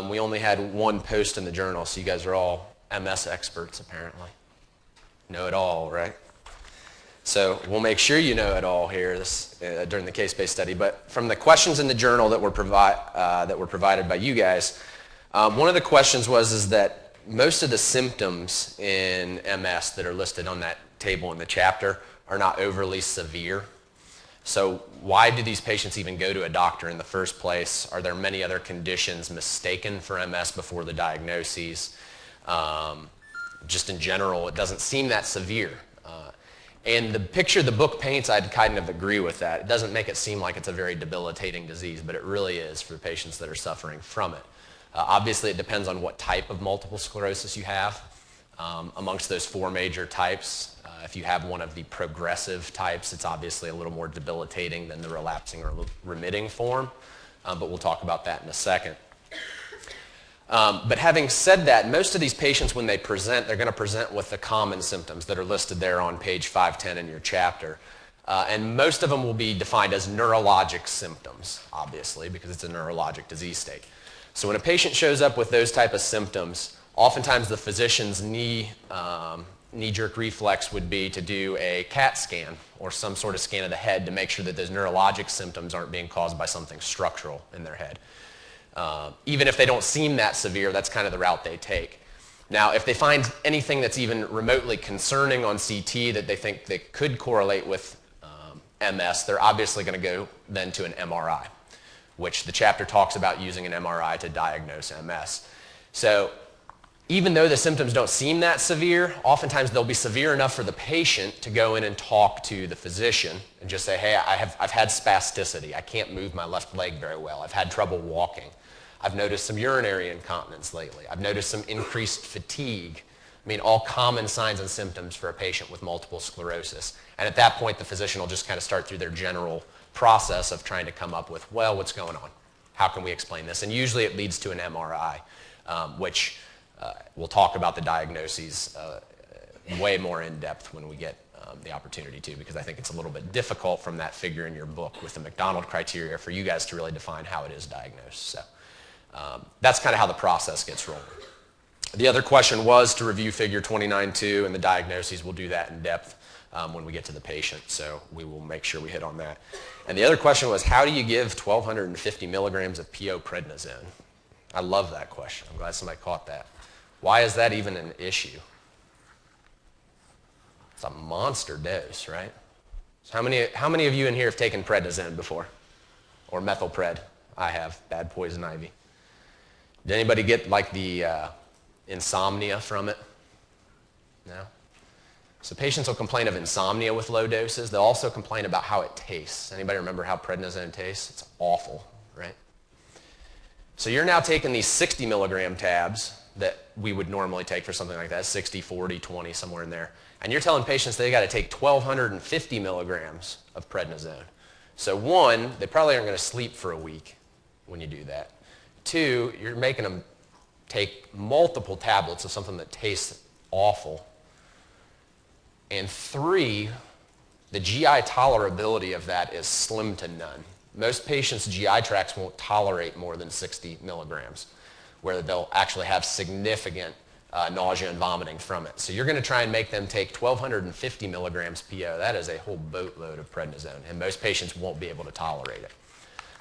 We only had one post in the journal, so you guys are all MS experts apparently. Know it all, right? So we'll make sure you know it all here during the case-based study. But from the questions in the journal that were provided by you guys, one of the questions is that most of the symptoms in MS that are listed on that table in the chapter are not overly severe. So why do these patients even go to a doctor in the first place? Are there many other conditions mistaken for MS before the diagnoses? Just in general, it doesn't seem that severe. And the picture the book paints, I'd kind of agree with that. It doesn't make it seem like it's a very debilitating disease, but it really is for patients that are suffering from it. Obviously, it depends on what type of multiple sclerosis you have. Amongst those four major types, if you have one of the progressive types, it's obviously a little more debilitating than the relapsing or remitting form, but we'll talk about that in a second. But having said that, most of these patients, when they present, they're going to present with the common symptoms that are listed there on page 510 in your chapter. And most of them will be defined as neurologic symptoms, obviously, because it's a neurologic disease state. So when a patient shows up with those type of symptoms, oftentimes the physician's knee-jerk reflex would be to do a CAT scan or some sort of scan of the head to make sure that those neurologic symptoms aren't being caused by something structural in their head. Even if they don't seem that severe, that's kind of the route they take. Now, if they find anything that's even remotely concerning on CT that they think they could correlate with MS, they're obviously going to go then to an MRI, which the chapter talks about using an MRI to diagnose MS. So even though the symptoms don't seem that severe, oftentimes they'll be severe enough for the patient to go in and talk to the physician and just say, hey, I've had spasticity. I can't move my left leg very well. I've had trouble walking. I've noticed some urinary incontinence lately. I've noticed some increased fatigue. I mean, all common signs and symptoms for a patient with multiple sclerosis. And at that point, the physician will just kind of start through their general process of trying to come up with, well, what's going on? How can we explain this? And usually it leads to an MRI, which we'll talk about the diagnoses way more in depth when we get the opportunity to, because I think it's a little bit difficult from that figure in your book with the McDonald criteria for you guys to really define how it is diagnosed. So that's kind of how the process gets rolling. The other question was to review figure 29.2 and the diagnoses. We'll do that in depth when we get to the patient, so we will make sure we hit on that. And the other question was, how do you give 1,250 milligrams of PO prednisone? I love that question. I'm glad somebody caught that. Why is that even an issue? It's a monster dose, right? So how many of you in here have taken prednisone before? Or methylpred? I have. Bad poison ivy. Did anybody get like the insomnia from it? No? So patients will complain of insomnia with low doses. They'll also complain about how it tastes. Anybody remember how prednisone tastes? It's awful, right? So you're now taking these 60 milligram tabs that we would normally take for something like that, 60, 40, 20, somewhere in there. And you're telling patients they got to take 1,250 milligrams of prednisone. So one, they probably aren't going to sleep for a week when you do that. Two, you're making them take multiple tablets of something that tastes awful. And three, the GI tolerability of that is slim to none. Most patients' GI tracts won't tolerate more than 60 milligrams, where they'll actually have significant nausea and vomiting from it. So you're going to try and make them take 1,250 milligrams PO. That is a whole boatload of prednisone, and most patients won't be able to tolerate it.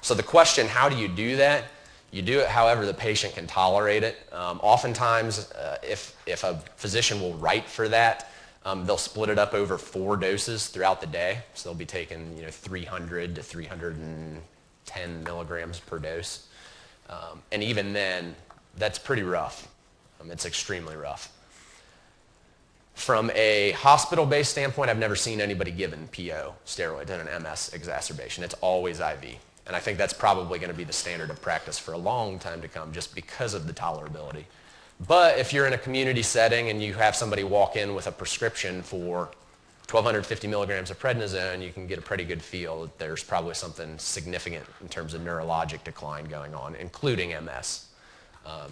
So the question, how do you do that? You do it however the patient can tolerate it. Oftentimes, if a physician will write for that, they'll split it up over 4 doses throughout the day. So they'll be taking 300 to 310 milligrams per dose. And even then, that's pretty rough. It's extremely rough. From a hospital-based standpoint, I've never seen anybody given PO steroids in an MS exacerbation. It's always IV. And I think that's probably going to be the standard of practice for a long time to come just because of the tolerability. But if you're in a community setting and you have somebody walk in with a prescription for 1,250 milligrams of prednisone, you can get a pretty good feel that there's probably something significant in terms of neurologic decline going on, including MS.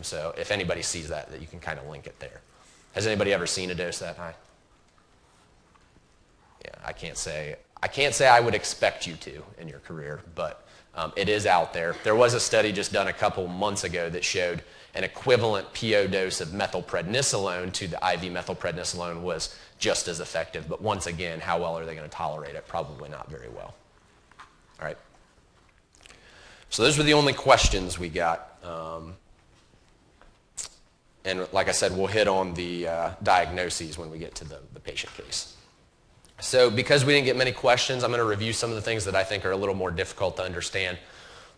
So if anybody sees that you can kind of link it there. Has anybody ever seen a dose that high? Yeah, I can't say I would expect you to in your career, but It is out there. There was a study just done a couple months ago that showed an equivalent PO dose of methylprednisolone to the IV methylprednisolone was just as effective. But once again, how well are they going to tolerate it? Probably not very well. All right. So those were the only questions we got. And like I said, we'll hit on the diagnoses when we get to the patient case. So because we didn't get many questions, I'm going to review some of the things that I think are a little more difficult to understand.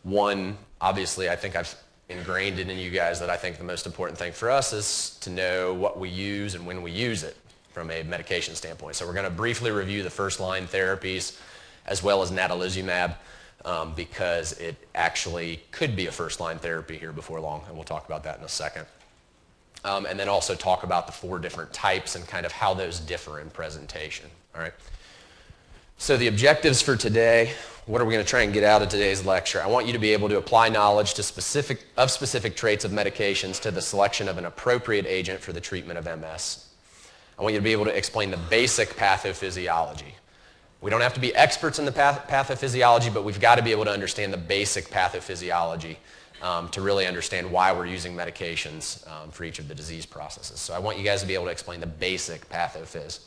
One, obviously, I think I've ingrained it in you guys that I think the most important thing for us is to know what we use and when we use it from a medication standpoint. So we're going to briefly review the first-line therapies as well as natalizumab because it actually could be a first-line therapy here before long, and we'll talk about that in a second. And then also talk about the 4 different types and kind of how those differ in presentation. All right. So the objectives for today, what are we going to try and get out of today's lecture? I want you to be able to apply knowledge to specific traits of medications to the selection of an appropriate agent for the treatment of MS. I want you to be able to explain the basic pathophysiology. We don't have to be experts in the pathophysiology, but we've got to be able to understand the basic pathophysiology to really understand why we're using medications for each of the disease processes. So I want you guys to be able to explain the basic pathophys.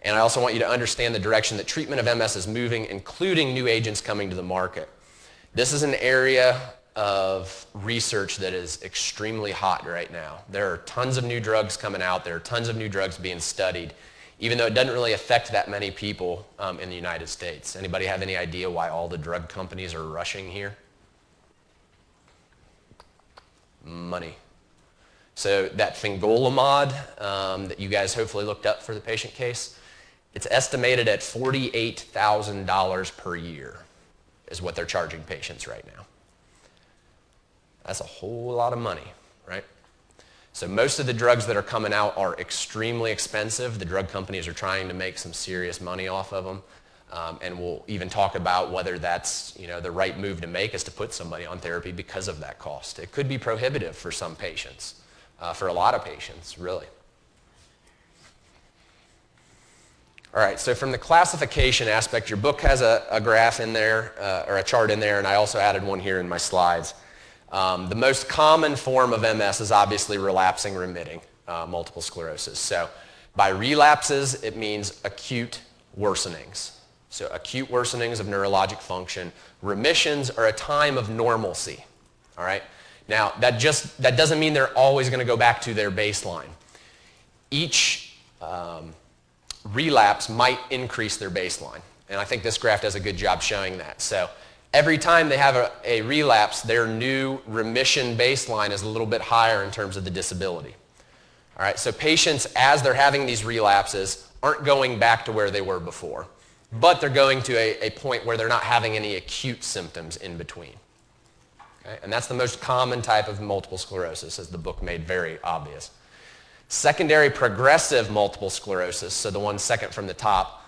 And I also want you to understand the direction that treatment of MS is moving, including new agents coming to the market. This is an area of research that is extremely hot right now. There are tons of new drugs coming out. There are tons of new drugs being studied, even though it doesn't really affect that many people in the United States. Anybody have any idea why all the drug companies are rushing here? Money. So that fingolimod that you guys hopefully looked up for the patient case, it's estimated at $48,000 per year is what they're charging patients right now. That's a whole lot of money, right? So most of the drugs that are coming out are extremely expensive. The drug companies are trying to make some serious money off of them. And we'll even talk about whether that's the right move to make is to put somebody on therapy because of that cost. It could be prohibitive for some patients, for a lot of patients, really. All right, so from the classification aspect, your book has a graph in there, or a chart in there, and I also added one here in my slides. The most common form of MS is obviously relapsing remitting multiple sclerosis. So by relapses, it means acute worsenings. So acute worsenings of neurologic function. Remissions are a time of normalcy, all right? Now, that doesn't mean they're always going to go back to their baseline. Each relapse might increase their baseline, and I think this graph does a good job showing that. So every time they have a relapse, their new remission baseline is a little bit higher in terms of the disability. All right, so patients, as they're having these relapses, aren't going back to where they were before, but they're going to a point where they're not having any acute symptoms in between. Okay? And that's the most common type of multiple sclerosis, as the book made very obvious. Secondary progressive multiple sclerosis, so the one second from the top,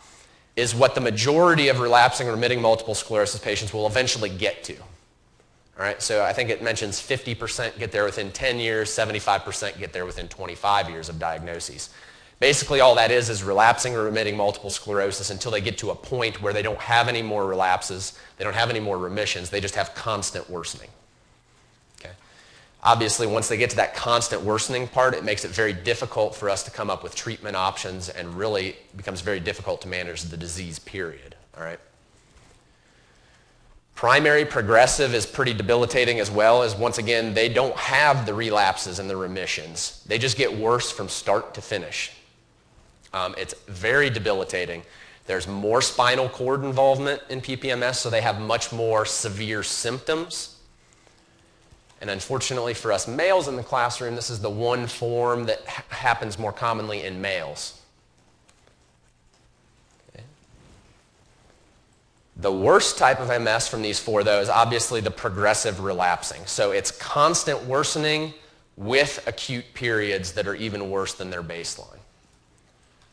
is what the majority of relapsing remitting multiple sclerosis patients will eventually get to. All right, so I think it mentions 50% get there within 10 years, 75% get there within 25 years of diagnoses. Basically, all that is relapsing or remitting multiple sclerosis until they get to a point where they don't have any more relapses, they don't have any more remissions, they just have constant worsening. Okay? Obviously, once they get to that constant worsening part, it makes it very difficult for us to come up with treatment options and really becomes very difficult to manage the disease, period. All right? Primary progressive is pretty debilitating as well, as once again, they don't have the relapses and the remissions. They just get worse from start to finish. It's very debilitating. There's more spinal cord involvement in PPMS, so they have much more severe symptoms. And unfortunately for us males in the classroom, this is the one form that happens more commonly in males. Okay. The worst type of MS from these 4, though, is obviously the progressive relapsing. So it's constant worsening with acute periods that are even worse than their baseline.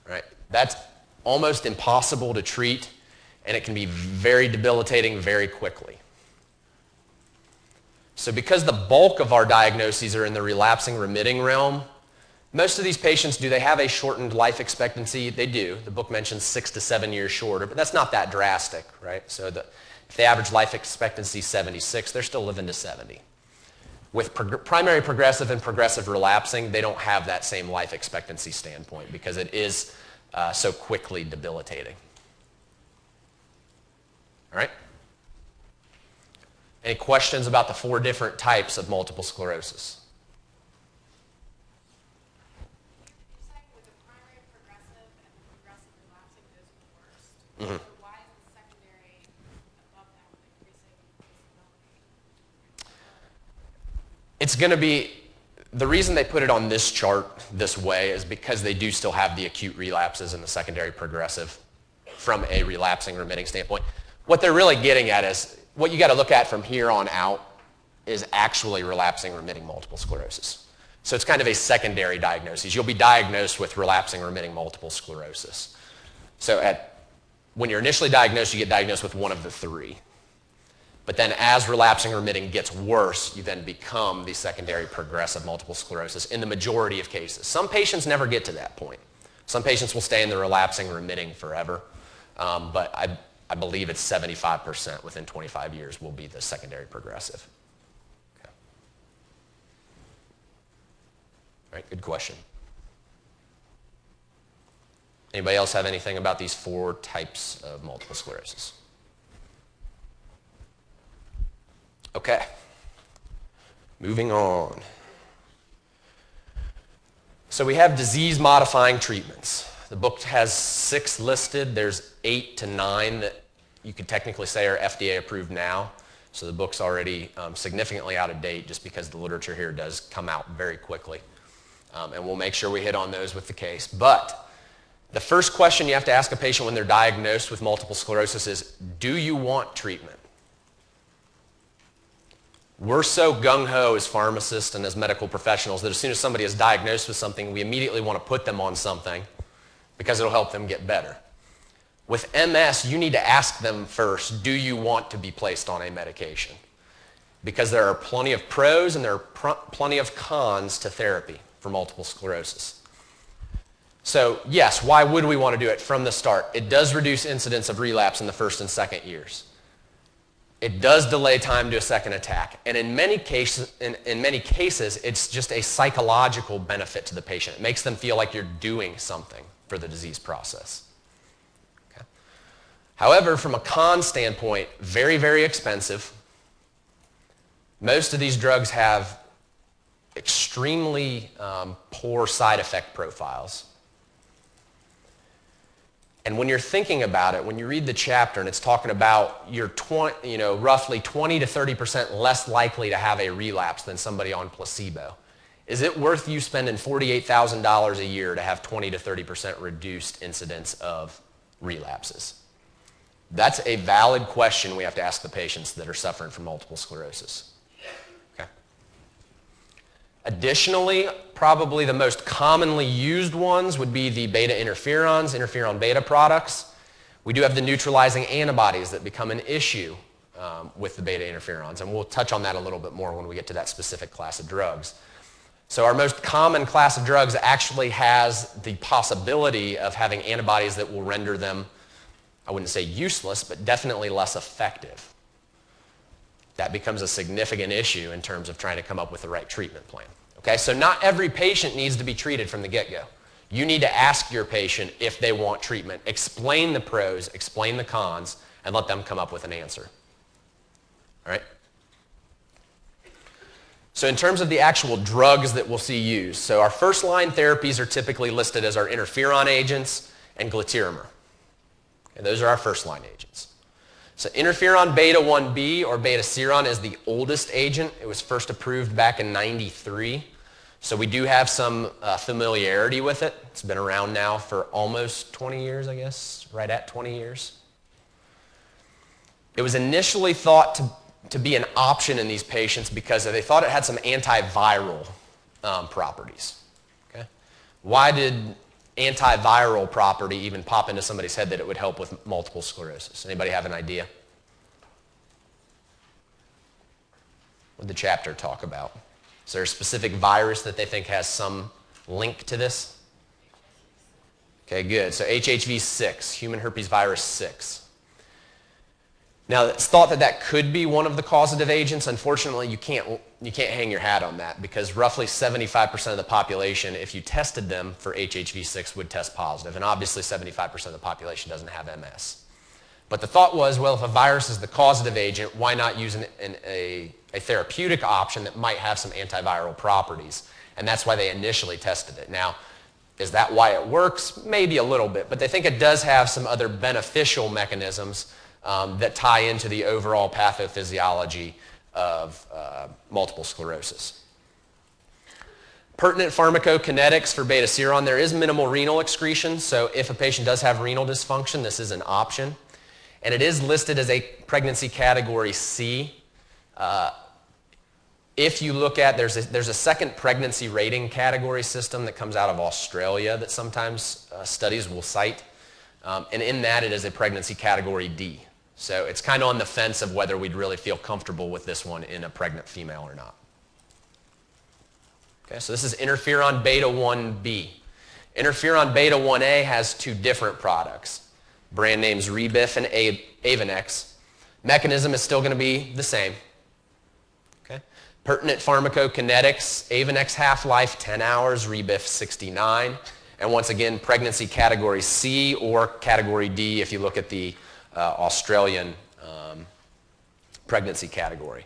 Right? That's almost impossible to treat, and it can be very debilitating very quickly. So because the bulk of our diagnoses are in the relapsing remitting realm, most of these patients, do they have a shortened life expectancy? They do. The book mentions 6 to 7 years shorter, but that's not that drastic, right? So If the average life expectancy is 76, they're still living to 70. With primary progressive and progressive relapsing, they don't have that same life expectancy standpoint because it is so quickly debilitating. All right? Any questions about the 4 different types of multiple sclerosis? Mm-hmm. So why is the secondary above that with increasing disability? It's going to be, the reason they put it on this chart this way is because they do still have the acute relapses and the secondary progressive from a relapsing remitting standpoint. What they're really getting at is, what you got to look at from here on out is actually relapsing remitting multiple sclerosis. So it's kind of a secondary diagnosis. You'll be diagnosed with relapsing remitting multiple sclerosis. So when you're initially diagnosed, you get diagnosed with one of the 3. But then as relapsing remitting gets worse, you then become the secondary progressive multiple sclerosis in the majority of cases. Some patients never get to that point. Some patients will stay in the relapsing remitting forever, but I believe it's 75% within 25 years will be the secondary progressive. Okay. All right, good question. Anybody else have anything about these 4 types of multiple sclerosis? Okay. Moving on. So we have disease-modifying treatments. The book has 6 listed. There's 8 to 9 that you could technically say are FDA approved now. So the book's already significantly out of date just because the literature here does come out very quickly. And we'll make sure we hit on those with the case. But the first question you have to ask a patient when they're diagnosed with multiple sclerosis is, do you want treatment? We're so gung-ho as pharmacists and as medical professionals that as soon as somebody is diagnosed with something, we immediately want to put them on something because it'll help them get better. With MS, you need to ask them first, do you want to be placed on a medication? Because there are plenty of pros and there are plenty of cons to therapy for multiple sclerosis. So yes, why would we want to do it from the start? It does reduce incidence of relapse in the 1st and 2nd years. It does delay time to a second attack. And in many cases, it's just a psychological benefit to the patient. It makes them feel like you're doing something for the disease process. Okay. However, from a con standpoint, very, very expensive. Most of these drugs have extremely poor side effect profiles. And when you're thinking about it, when you read the chapter and it's talking about you're roughly 20 to 30% less likely to have a relapse than somebody on placebo, is it worth you spending $48,000 a year to have 20 to 30% reduced incidence of relapses? That's a valid question we have to ask the patients that are suffering from multiple sclerosis. Additionally, probably the most commonly used ones would be the beta interferons, interferon beta products. We do have the neutralizing antibodies that become an issue with the beta interferons, and we'll touch on that a little bit more when we get to that specific class of drugs. So our most common class of drugs actually has the possibility of having antibodies that will render them, I wouldn't say useless, but definitely less effective. That becomes a significant issue in terms of trying to come up with the right treatment plan. Okay, so not every patient needs to be treated from the get-go. You need to ask your patient if they want treatment. Explain the pros, explain the cons, and let them come up with an answer. All right? So in terms of the actual drugs that we'll see used, so our first-line therapies are typically listed as our interferon agents and glatiramer. Okay, those are our first-line agents. So interferon beta 1b or beta seron is the oldest agent. It was first approved back in '93. So we do have some familiarity with it. It's been around now for almost 20 years, I guess, right at 20 years. It was initially thought to be an option in these patients because they thought it had some antiviral properties. Okay? Why did antiviral property even pop into somebody's head that it would help with multiple sclerosis? Anybody have an idea? What did the chapter talk about? Is there a specific virus that they think has some link to this? Okay, good. So HHV6, human herpes virus 6. Now, it's thought that that could be one of the causative agents. Unfortunately, you can't hang your hat on that because roughly 75% of the population, if you tested them for HHV6, would test positive. And obviously, 75% of the population doesn't have MS. But the thought was, well, if a virus is the causative agent, why not use a therapeutic option that might have some antiviral properties? And that's why they initially tested it. Now, is that why it works? Maybe a little bit. But they think it does have some other beneficial mechanisms that tie into the overall pathophysiology of multiple sclerosis. Pertinent pharmacokinetics for beta-seron. There is minimal renal excretion, so if a patient does have renal dysfunction, this is an option. And it is listed as a pregnancy category C. If you look at, there's a second pregnancy rating category system that comes out of Australia that sometimes studies will cite. And in that, it is a pregnancy category D. So it's kind of on the fence of whether we'd really feel comfortable with this one in a pregnant female or not. Okay, so this is interferon beta 1b. Interferon beta 1a has two different products, brand names Rebif and Avonex. Mechanism is still going to be the same. Okay. Pertinent pharmacokinetics, Avonex half-life 10 hours, Rebif 69. And once again, pregnancy category C or category D if you look at the Australian pregnancy category.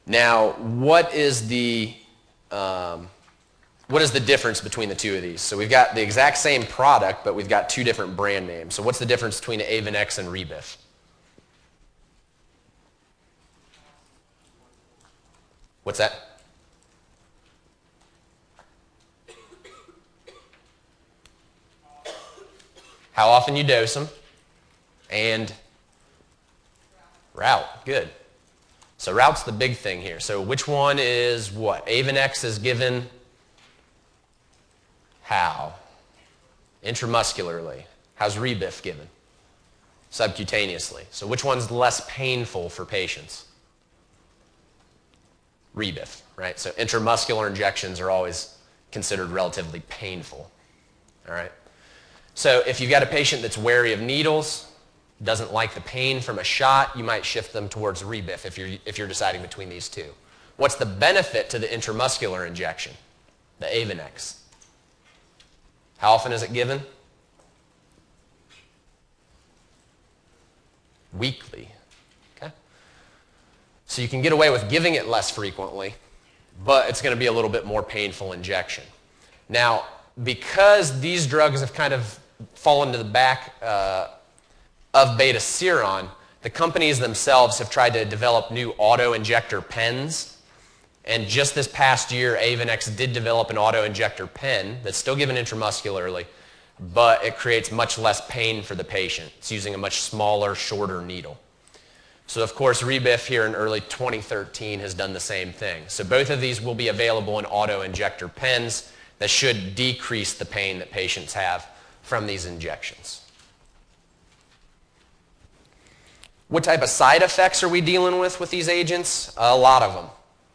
Now, what is the difference between the two of these? So we've got the exact same product, but we've got two different brand names. So what's the difference between Avonex and Rebif? What's that? How often you dose them, and route. Good. So route's the big thing here. So which one is what? Avonex is given how? Intramuscularly. How's Rebif given? Subcutaneously. So which one's less painful for patients? Rebif, right? So intramuscular injections are always considered relatively painful. All right? So if you've got a patient that's wary of needles, doesn't like the pain from a shot, you might shift them towards Rebif if you're deciding between these two. What's the benefit to the intramuscular injection, the Avonex? How often is it given? Weekly. Okay? So you can get away with giving it less frequently, but it's going to be a little bit more painful injection. Now, because these drugs have kind of fallen to the back of beta-seron, the companies themselves have tried to develop new auto-injector pens. And just this past year, Avonex did develop an auto-injector pen that's still given intramuscularly, but it creates much less pain for the patient. It's using a much smaller, shorter needle. So of course, Rebif here in early 2013 has done the same thing. So both of these will be available in auto-injector pens that should decrease the pain that patients have from these injections. What type of side effects are we dealing with these agents? A lot of them.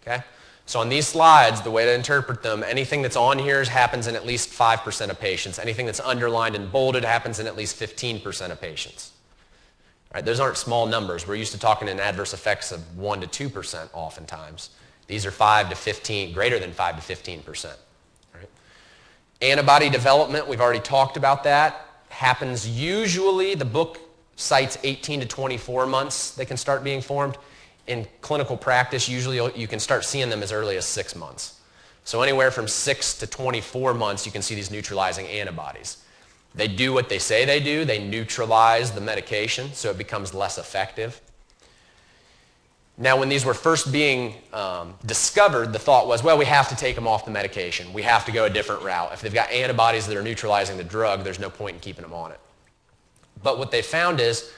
Okay? So on these slides, the way to interpret them, anything that's on here happens in at least 5% of patients. Anything that's underlined and bolded happens in at least 15% of patients. All right, those aren't small numbers. We're used to talking in adverse effects of 1 to 2% oftentimes. These are 5 to 15, greater than 5 to 15%. Right? Antibody development, we've already talked about that. Happens usually, the book cites 18 to 24 months they can start being formed. In clinical practice, usually you can start seeing them as early as 6 months. So anywhere from 6 to 24 months, you can see these neutralizing antibodies. They do what they say they do. They neutralize the medication, so it becomes less effective. Now, when these were first being discovered, the thought was, well, we have to take them off the medication. We have to go a different route. If they've got antibodies that are neutralizing the drug, there's no point in keeping them on it. But what they found is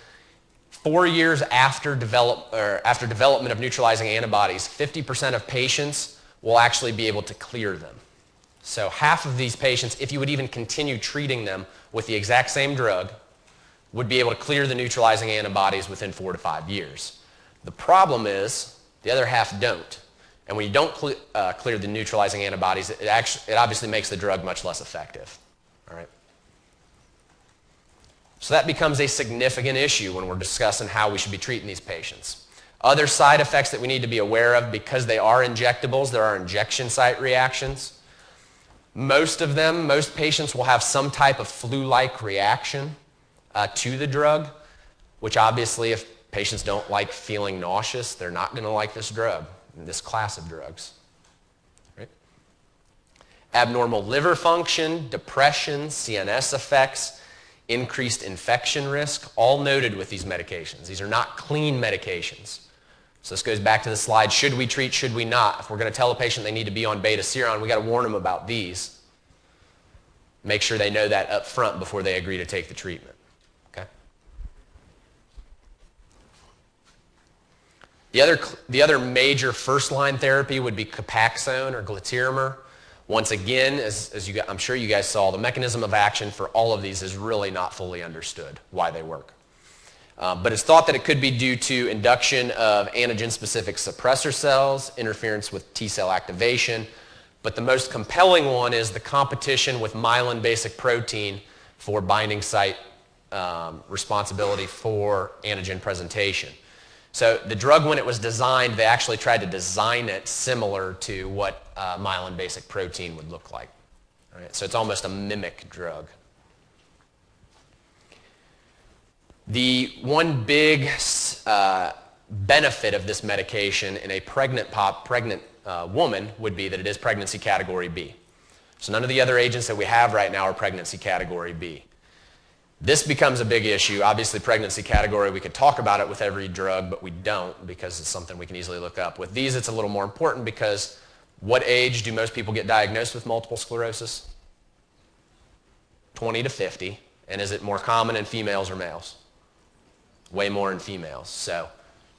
4 years after development of neutralizing antibodies, 50% of patients will actually be able to clear them. So half of these patients, if you would even continue treating them with the exact same drug, would be able to clear the neutralizing antibodies within 4 to 5 years. The problem is the other half don't. And when you don't clear the neutralizing antibodies, it obviously makes the drug much less effective. All right? So that becomes a significant issue when we're discussing how we should be treating these patients. Other side effects that we need to be aware of, because they are injectables, there are injection site reactions. Most patients will have some type of flu-like reaction to the drug, which obviously if patients don't like feeling nauseous, they're not going to like this drug, this class of drugs. Right? Abnormal liver function, depression, CNS effects, increased infection risk, all noted with these medications. These are not clean medications. So this goes back to the slide, should we treat, should we not? If we're going to tell a patient they need to be on beta-seron, we got to warn them about these. Make sure they know that up front before they agree to take the treatment. Okay? The other major first-line therapy would be Copaxone or Glatiramer. Once again, I'm sure you guys saw, the mechanism of action for all of these is really not fully understood why they work. But it's thought that it could be due to induction of antigen-specific suppressor cells, interference with T-cell activation, but the most compelling one is the competition with myelin basic protein for binding site responsibility for antigen presentation. So the drug, when it was designed, they actually tried to design it similar to what myelin basic protein would look like. All right? So it's almost a mimic drug. The one big benefit of this medication in a pregnant woman would be that it is pregnancy category B. So none of the other agents that we have right now are pregnancy category B. This becomes a big issue. Obviously, pregnancy category, we could talk about it with every drug, but we don't because it's something we can easily look up. With these, it's a little more important because what age do most people get diagnosed with multiple sclerosis? 20 to 50. And is it more common in females or males? Way more in females. So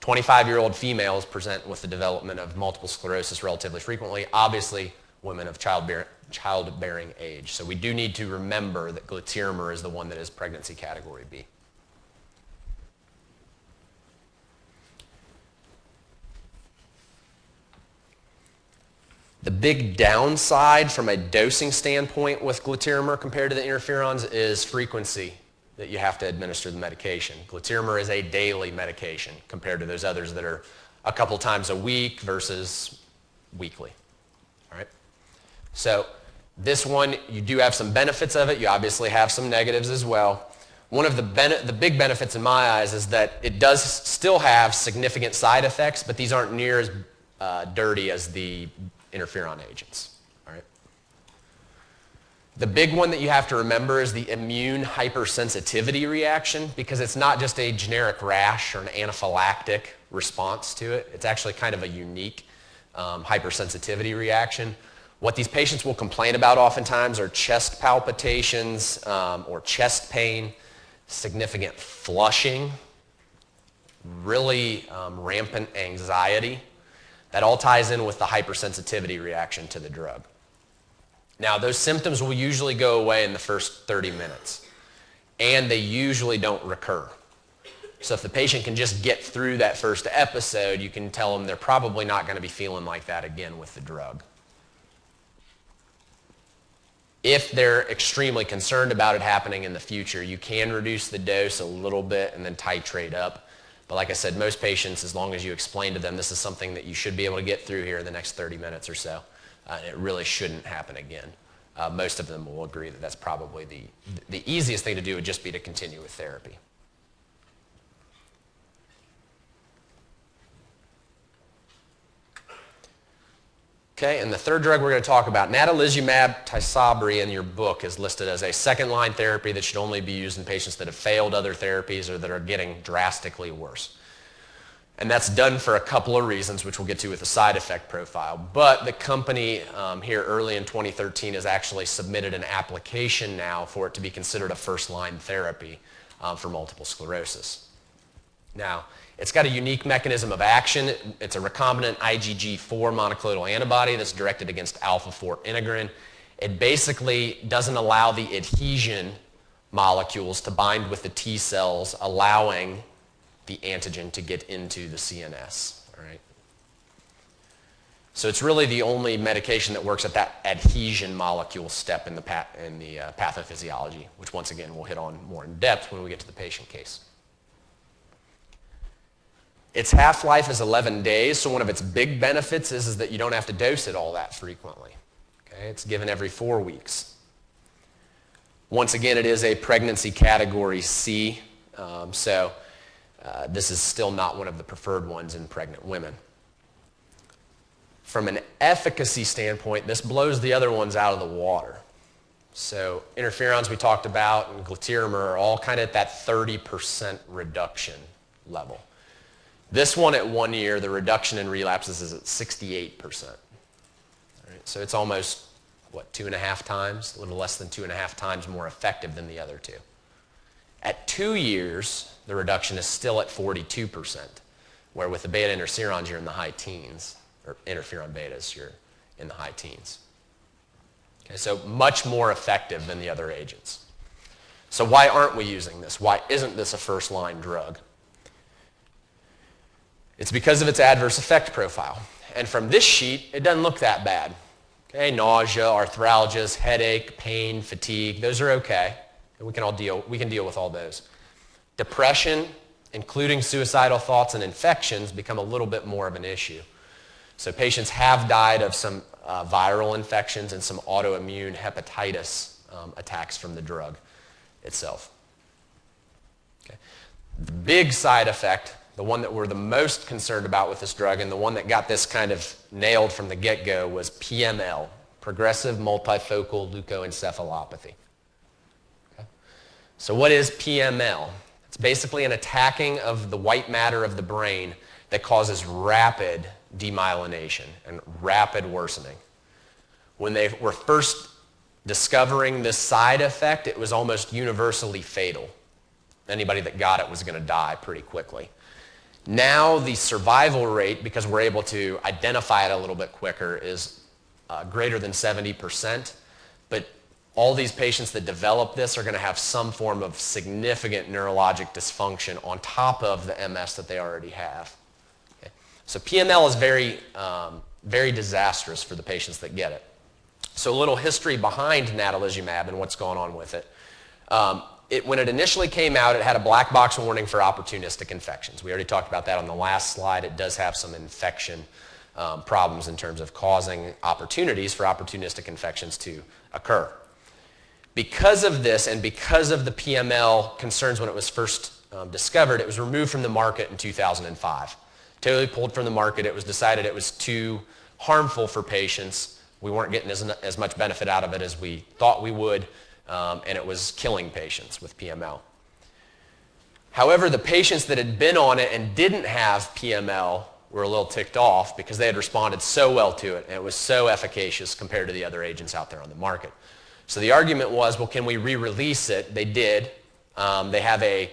25-year-old females present with the development of multiple sclerosis relatively frequently. Obviously, women of childbearing age. So we do need to remember that Glatiramer is the one that is pregnancy category B. The big downside from a dosing standpoint with Glatiramer compared to the interferons is frequency that you have to administer the medication. Glatiramer is a daily medication compared to those others that are a couple times a week versus weekly. All right? So this one, you do have some benefits of it. You obviously have some negatives as well. One of the big benefits in my eyes is that it does still have significant side effects, but these aren't near as dirty as the interferon agents. All right? The big one that you have to remember is the immune hypersensitivity reaction, because it's not just a generic rash or an anaphylactic response to it. It's actually kind of a unique hypersensitivity reaction. What these patients will complain about oftentimes are chest palpitations or chest pain, significant flushing, really rampant anxiety. That all ties in with the hypersensitivity reaction to the drug. Now, those symptoms will usually go away in the first 30 minutes, and they usually don't recur. So if the patient can just get through that first episode, you can tell them they're probably not going to be feeling like that again with the drug. If they're extremely concerned about it happening in the future, you can reduce the dose a little bit and then titrate up. But like I said, most patients, as long as you explain to them this is something that you should be able to get through here in the next 30 minutes or so, it really shouldn't happen again. Most of them will agree that that's probably the easiest thing to do would just be to continue with therapy. Okay, and the third drug we're going to talk about, natalizumab Tysabri in your book is listed as a second-line therapy that should only be used in patients that have failed other therapies or that are getting drastically worse. And that's done for a couple of reasons, which we'll get to with the side effect profile. But the company here early in 2013 has actually submitted an application now for it to be considered a first-line therapy for multiple sclerosis. Now, it's got a unique mechanism of action. It's a recombinant IgG4 monoclonal antibody that's directed against alpha-4 integrin. It basically doesn't allow the adhesion molecules to bind with the T cells, allowing the antigen to get into the CNS. All right? So it's really the only medication that works at that adhesion molecule step in the pathophysiology, which once again we'll hit on more in depth when we get to the patient case. Its half-life is 11 days, so one of its big benefits is that you don't have to dose it all that frequently. Okay? It's given every 4 weeks. Once again, it is a pregnancy category C, so this is still not one of the preferred ones in pregnant women. From an efficacy standpoint, this blows the other ones out of the water. So interferons we talked about and glatiramer are all kind of at that 30% reduction level. This one at 1 year, the reduction in relapses is at 68%. All right, so it's almost, 2.5 times, a little less than 2.5 times more effective than the other two. At 2 years, the reduction is still at 42%, where with the beta interferons, you're in the high teens, or interferon betas, you're in the high teens. Okay, so much more effective than the other agents. So why aren't we using this? Why isn't this a first-line drug? It's because of its adverse effect profile. And from this sheet, it doesn't look that bad. Okay, nausea, arthralgias, headache, pain, fatigue, those are okay. And we can deal with all those. Depression, including suicidal thoughts and infections, become a little bit more of an issue. So patients have died of some viral infections and some autoimmune hepatitis attacks from the drug itself. Okay. The big side effect, the one that we're the most concerned about with this drug and the one that got this kind of nailed from the get-go was PML, progressive multifocal leukoencephalopathy. Okay. So what is PML? It's basically an attacking of the white matter of the brain that causes rapid demyelination and rapid worsening. When they were first discovering this side effect, it was almost universally fatal. Anybody that got it was going to die pretty quickly. Now the survival rate, because we're able to identify it a little bit quicker, is greater than 70%. But all these patients that develop this are going to have some form of significant neurologic dysfunction on top of the MS that they already have. Okay. So PML is very disastrous for the patients that get it. So a little history behind natalizumab and what's going on with it. When it initially came out, it had a black box warning for opportunistic infections. We already talked about that on the last slide. It does have some infection problems in terms of causing opportunities for opportunistic infections to occur. Because of this and because of the PML concerns when it was first discovered, it was removed from the market in 2005. Totally pulled from the market. It was decided it was too harmful for patients. We weren't getting as much benefit out of it as we thought we would, and it was killing patients with PML. However, the patients that had been on it and didn't have PML were a little ticked off because they had responded so well to it, and it was so efficacious compared to the other agents out there on the market. So the argument was, well, can we re-release it? They did. They have a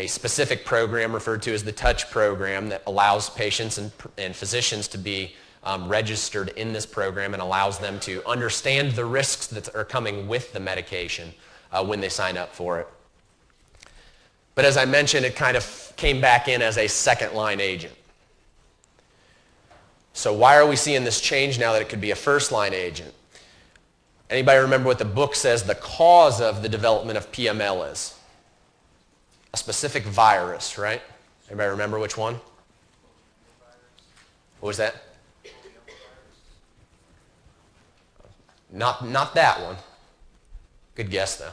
specific program referred to as the TOUCH program that allows patients and physicians to be registered in this program and allows them to understand the risks that are coming with the medication when they sign up for it. But as I mentioned, it kind of came back in as a second-line agent. So why are we seeing this change now that it could be a first-line agent? Anybody remember what the book says the cause of the development of PML is? A specific virus, right? Anybody remember which one? What was that? Not that one. Good guess, though.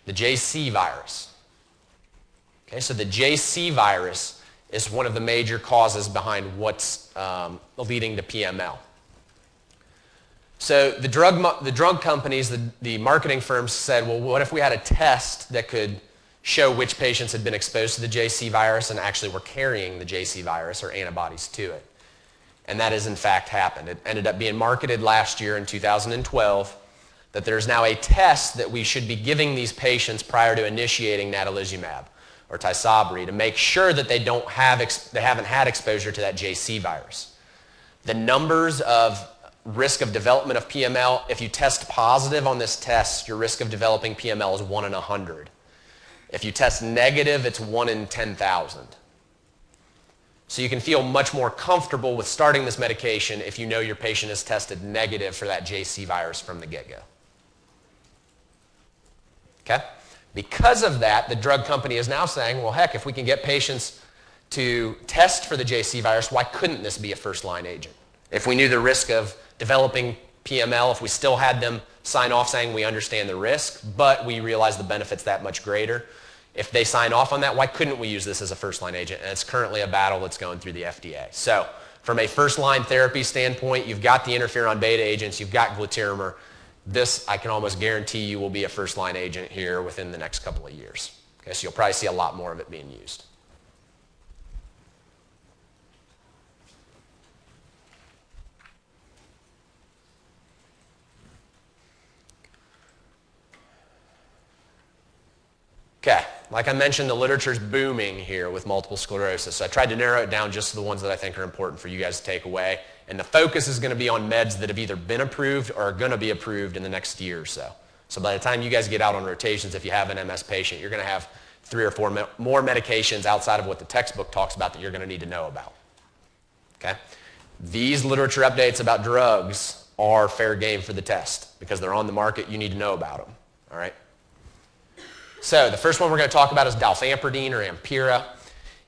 The JC virus. Okay, so the JC virus is one of the major causes behind what's leading to PML. So the drug companies, the marketing firms said, well, what if we had a test that could show which patients had been exposed to the JC virus and actually were carrying the JC virus or antibodies to it? And that has in fact happened. It ended up being marketed last year in 2012 that there's now a test that we should be giving these patients prior to initiating natalizumab or Tysabri to make sure that they haven't had exposure to that JC virus. The numbers of risk of development of PML, if you test positive on this test, your risk of developing PML is 1 in 100. If you test negative, it's 1 in 10,000. So you can feel much more comfortable with starting this medication if you know your patient is tested negative for that JC virus from the get-go. Okay? Because of that, the drug company is now saying, well, heck, if we can get patients to test for the JC virus, why couldn't this be a first-line agent? If we knew the risk of developing PML, if we still had them sign off saying we understand the risk, but we realize the benefit's that much greater, if they sign off on that, why couldn't we use this as a first-line agent? And it's currently a battle that's going through the FDA. So from a first-line therapy standpoint, you've got the interferon beta agents, you've got glatiramer. This, I can almost guarantee you, will be a first-line agent here within the next couple of years. Okay, so you'll probably see a lot more of it being used. Okay, like I mentioned, the literature's booming here with multiple sclerosis. So I tried to narrow it down just to the ones that I think are important for you guys to take away. And the focus is going to be on meds that have either been approved or are going to be approved in the next year or so. So by the time you guys get out on rotations, if you have an MS patient, you're going to have 3 or 4 more medications outside of what the textbook talks about that you're going to need to know about. Okay? These literature updates about drugs are fair game for the test because they're on the market. You need to know about them. All right? So the first one we're going to talk about is dalfampridine or Ampyra.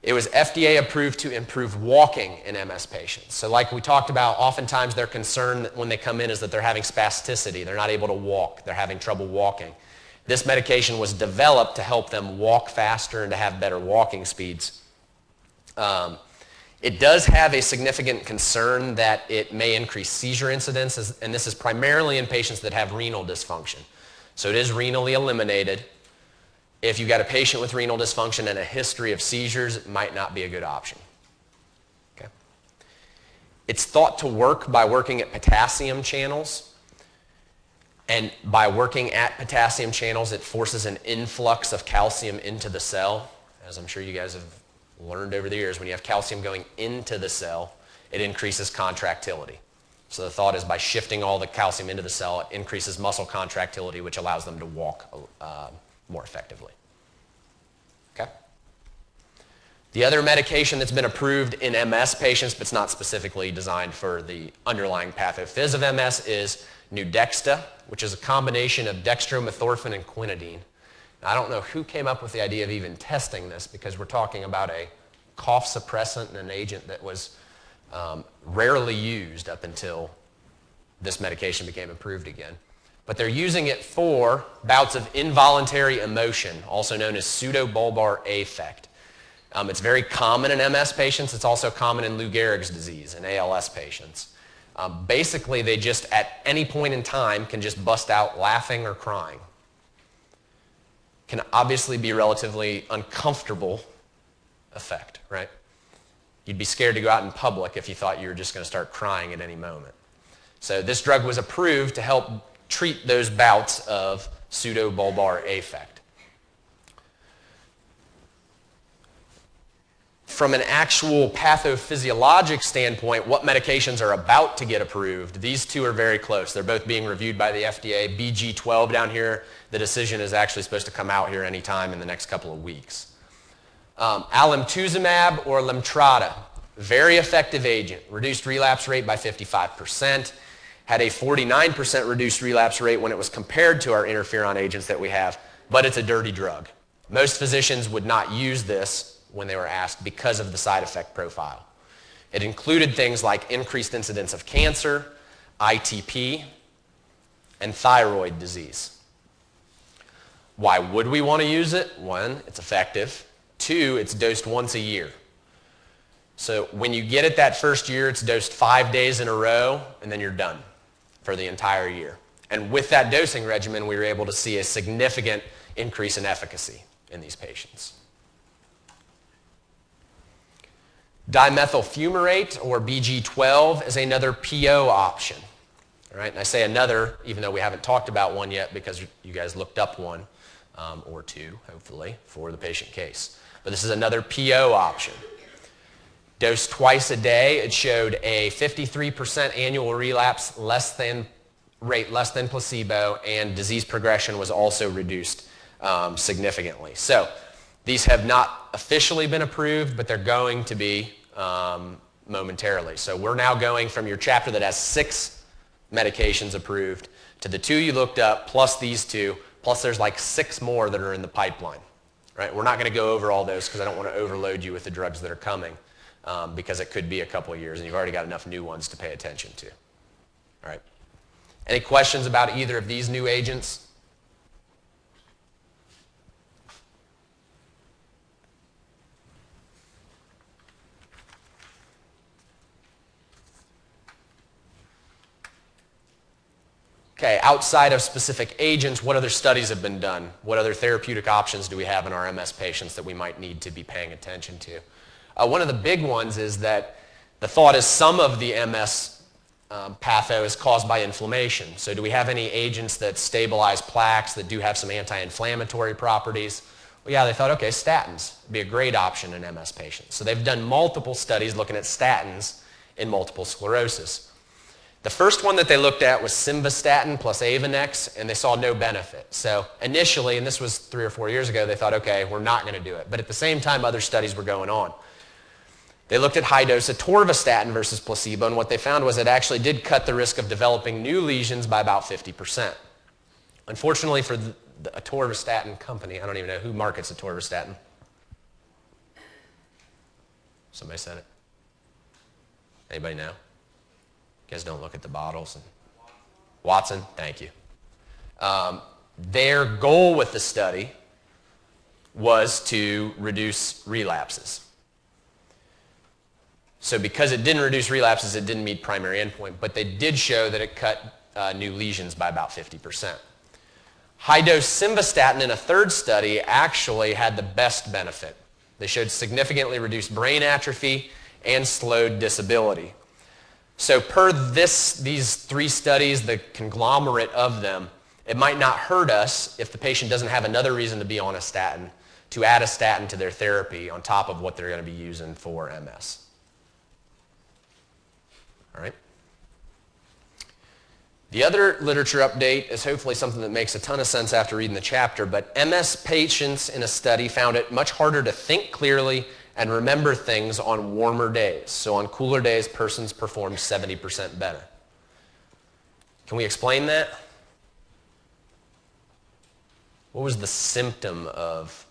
It was FDA approved to improve walking in MS patients. So like we talked about, oftentimes their concern when they come in is that they're having spasticity. They're not able to walk. They're having trouble walking. This medication was developed to help them walk faster and to have better walking speeds. It does have a significant concern that it may increase seizure incidence, and this is primarily in patients that have renal dysfunction. So it is renally eliminated. If you've got a patient with renal dysfunction and a history of seizures, it might not be a good option. Okay. It's thought to work by working at potassium channels. And by working at potassium channels, it forces an influx of calcium into the cell. As I'm sure you guys have learned over the years, when you have calcium going into the cell, it increases contractility. So the thought is by shifting all the calcium into the cell, it increases muscle contractility, which allows them to walk more effectively. Okay? The other medication that's been approved in MS patients, but it's not specifically designed for the underlying pathophys of MS, is Nuedexta, which is a combination of dextromethorphan and quinidine. Now, I don't know who came up with the idea of even testing this because we're talking about a cough suppressant and an agent that was rarely used up until this medication became approved again. But they're using it for bouts of involuntary emotion, also known as pseudobulbar affect. It's very common in MS patients. It's also common in Lou Gehrig's disease and ALS patients. Basically, they just, at any point in time, can just bust out laughing or crying. Can obviously be a relatively uncomfortable effect, right? You'd be scared to go out in public if you thought you were just going to start crying at any moment. So this drug was approved to help treat those bouts of pseudobulbar affect. From an actual pathophysiologic standpoint, what medications are about to get approved, these two are very close. They're both being reviewed by the FDA. BG12 down here, the decision is actually supposed to come out here anytime in the next couple of weeks. Alemtuzumab or Lemtrada, very effective agent, reduced relapse rate by 55%. Had a 49% reduced relapse rate when it was compared to our interferon agents that we have, but it's a dirty drug. Most physicians would not use this when they were asked because of the side effect profile. It included things like increased incidence of cancer, ITP, and thyroid disease. Why would we want to use it? 1, it's effective. 2, it's dosed once a year. So when you get it that first year, it's dosed 5 days in a row, and then you're done for the entire year. And with that dosing regimen, we were able to see a significant increase in efficacy in these patients. Dimethyl fumarate, or BG12, is another PO option. All right, and I say another, even though we haven't talked about one yet because you guys looked up one or two, hopefully, for the patient case. But this is another PO option. Dosed twice a day, it showed a 53% annual relapse rate less than placebo, and disease progression was also reduced significantly. So these have not officially been approved, but they're going to be momentarily. So we're now going from your chapter that has 6 medications approved to the 2 you looked up, plus these 2, plus there's like 6 more that are in the pipeline. Right? We're not going to go over all those because I don't want to overload you with the drugs that are coming because it could be a couple of years and you've already got enough new ones to pay attention to. All right. Any questions about either of these new agents? Okay, outside of specific agents, what other studies have been done? What other therapeutic options do we have in our MS patients that we might need to be paying attention to? One of the big ones is that the thought is some of the MS patho is caused by inflammation. So do we have any agents that stabilize plaques that do have some anti-inflammatory properties? Well, yeah, they thought, okay, statins would be a great option in MS patients. So they've done multiple studies looking at statins in multiple sclerosis. The first one that they looked at was simvastatin plus Avonex, and they saw no benefit. So initially, and this was 3 or 4 years ago, they thought, okay, we're not going to do it. But at the same time, other studies were going on. They looked at high-dose atorvastatin versus placebo, and what they found was it actually did cut the risk of developing new lesions by about 50%. Unfortunately for the atorvastatin company, I don't even know who markets atorvastatin. Somebody said it. Anybody know? You guys don't look at the bottles. Watson, thank you. Their goal with the study was to reduce relapses. So because it didn't reduce relapses, it didn't meet primary endpoint, but they did show that it cut new lesions by about 50%. High-dose simvastatin in a third study actually had the best benefit. They showed significantly reduced brain atrophy and slowed disability. So per these 3 studies, the conglomerate of them, it might not hurt us if the patient doesn't have another reason to be on a statin, to add a statin to their therapy on top of what they're going to be using for MS. All right. The other literature update is hopefully something that makes a ton of sense after reading the chapter, but MS patients in a study found it much harder to think clearly and remember things on warmer days. So on cooler days, persons perform 70% better. Can we explain that? What was the symptom of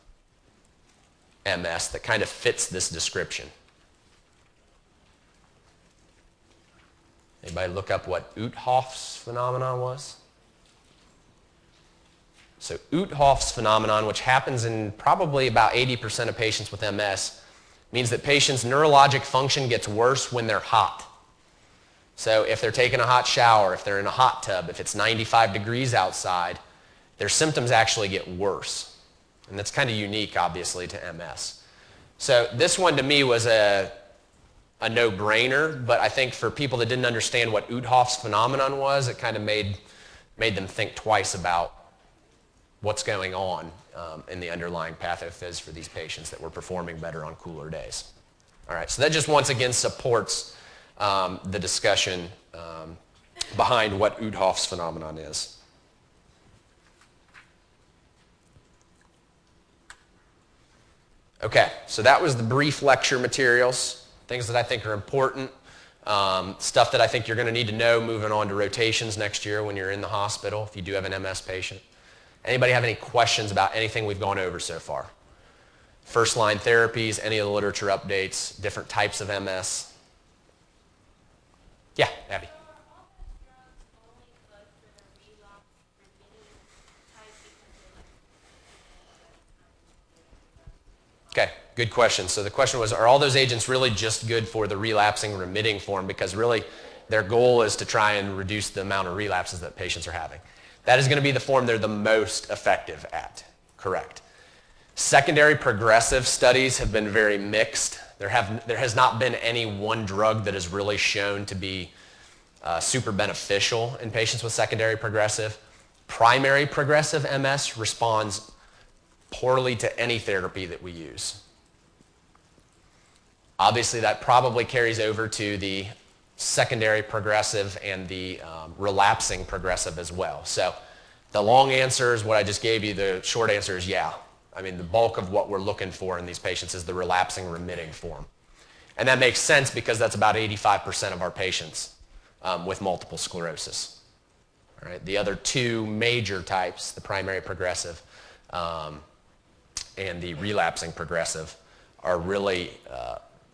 MS that kind of fits this description? Anybody look up what Uthoff's phenomenon was? So Uthoff's phenomenon, which happens in probably about 80% of patients with MS, means that patients' neurologic function gets worse when they're hot. So if they're taking a hot shower, if they're in a hot tub, if it's 95 degrees outside, their symptoms actually get worse. And that's kind of unique, obviously, to MS. So this one to me was a no-brainer, but I think for people that didn't understand what Uthoff's phenomenon was, it kind of made them think twice about what's going on in the underlying pathophys for these patients that were performing better on cooler days. All right, so that just once again supports the discussion behind what Uthoff's phenomenon is. Okay, so that was the brief lecture materials, things that I think are important, stuff that I think you're going to need to know moving on to rotations next year when you're in the hospital if you do have an MS patient. Anybody have any questions about anything we've gone over so far? First-line therapies, any of the literature updates, different types of MS? Yeah, Abby. Okay, good question. So the question was, are all those agents really just good for the relapsing remitting form? Because really their goal is to try and reduce the amount of relapses that patients are having. That is going to be the form they're the most effective at, correct. Secondary progressive studies have been very mixed. There has not been any one drug that has really shown to be super beneficial in patients with secondary progressive. Primary progressive MS responds poorly to any therapy that we use. Obviously, that probably carries over to the secondary progressive and the relapsing progressive as well. So the long answer is what I just gave you. The short answer is yeah. I mean, the bulk of what we're looking for in these patients is the relapsing remitting form. And that makes sense because that's about 85% of our patients with multiple sclerosis. All right? The other two major types, the primary progressive and the relapsing progressive, are really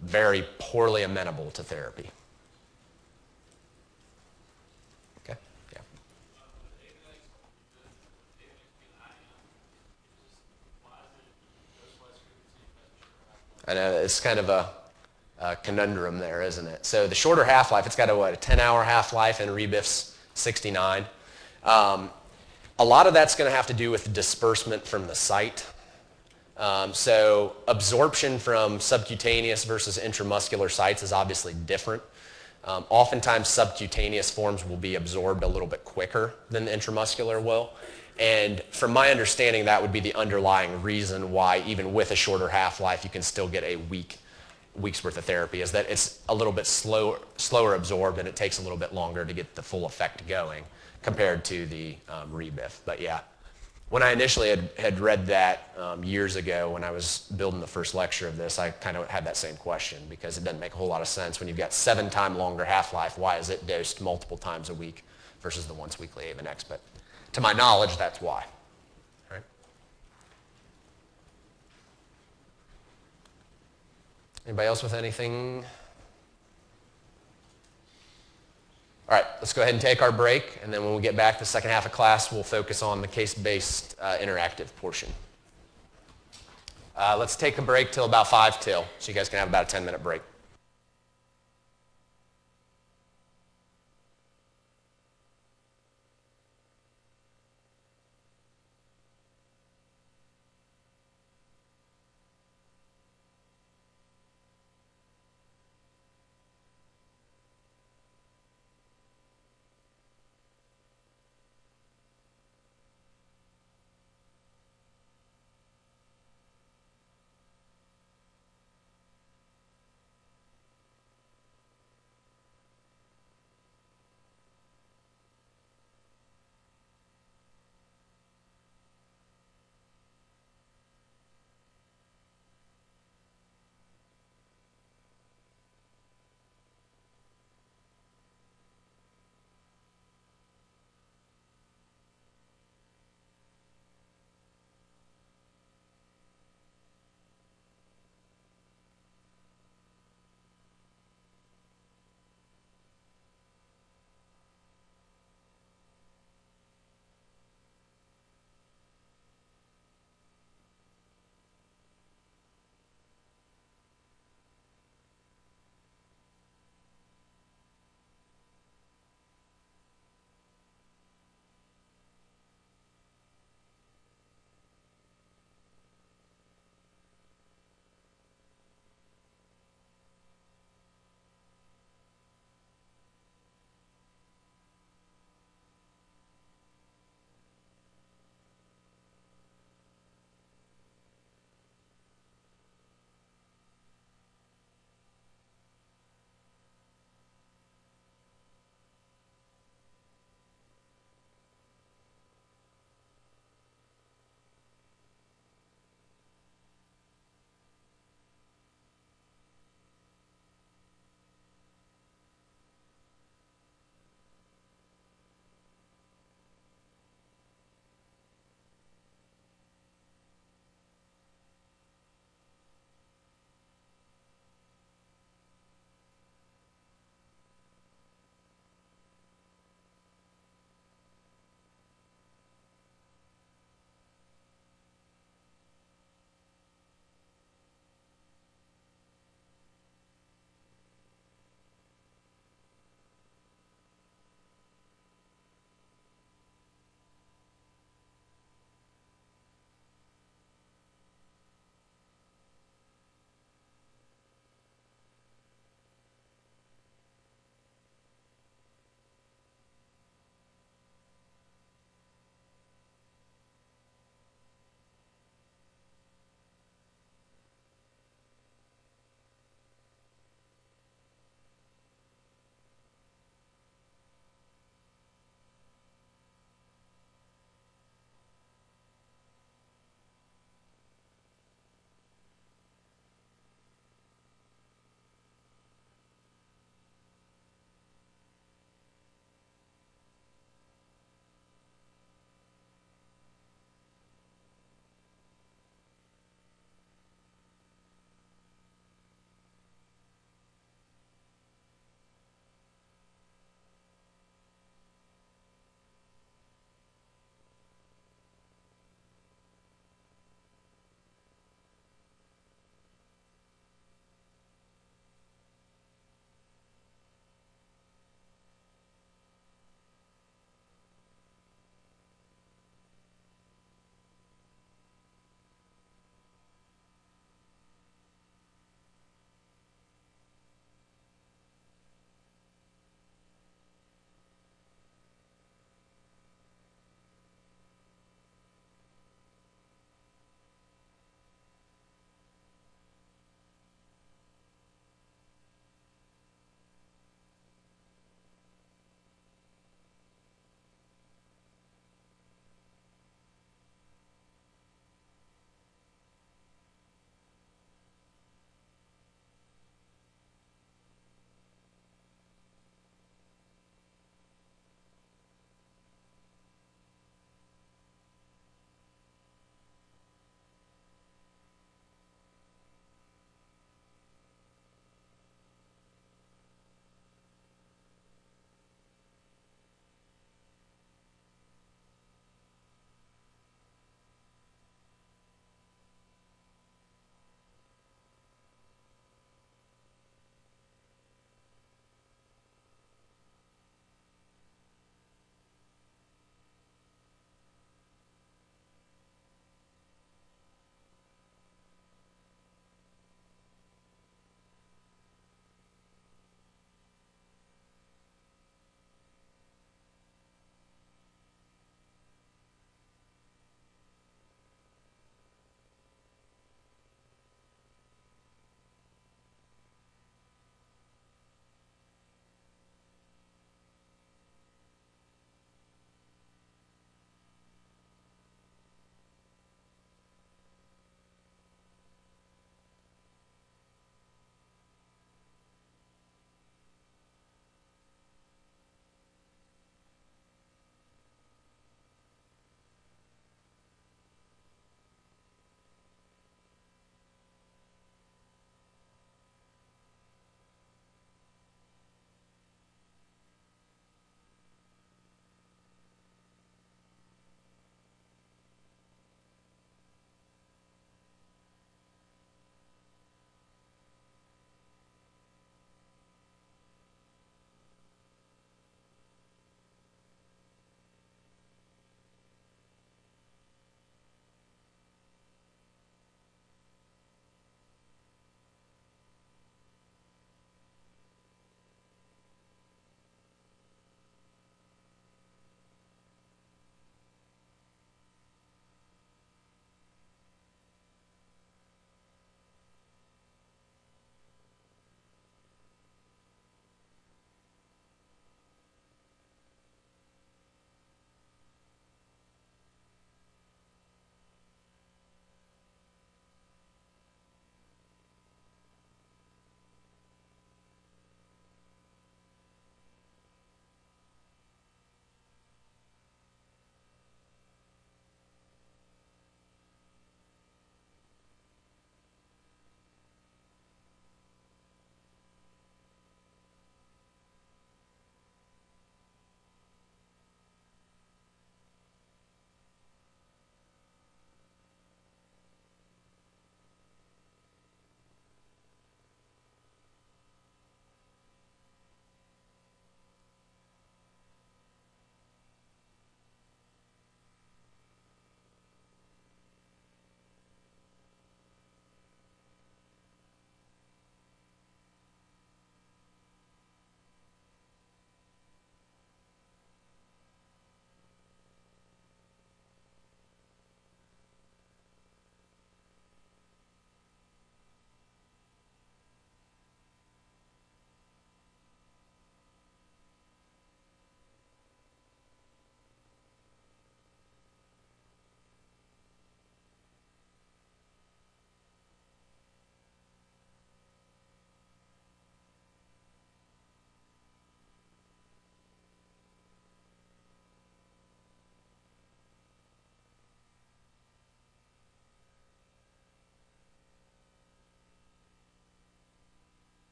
very poorly amenable to therapy. Okay? Yeah. I know it's kind of a conundrum there, isn't it? So the shorter half-life, it's got a 10-hour half-life, and Rebif's 69. A lot of that's going to have to do with disbursement from the site. So absorption from subcutaneous versus intramuscular sites is obviously different. Oftentimes subcutaneous forms will be absorbed a little bit quicker than the intramuscular will. And from my understanding, that would be the underlying reason why even with a shorter half-life, you can still get a week's worth of therapy, is that it's a little bit slower absorbed and it takes a little bit longer to get the full effect going compared to the Rebif. But yeah, when I initially had read that years ago when I was building the first lecture of this, I kind of had that same question because it doesn't make a whole lot of sense. When you've got 7 times longer half-life, why is it dosed multiple times a week versus the once weekly Avonex? But to my knowledge, that's why. Right? Anybody else with anything? All right, let's go ahead and take our break, and then when we get back to the second half of class, we'll focus on the case-based interactive portion. Let's take a break till about 5 till, so you guys can have about a 10-minute break.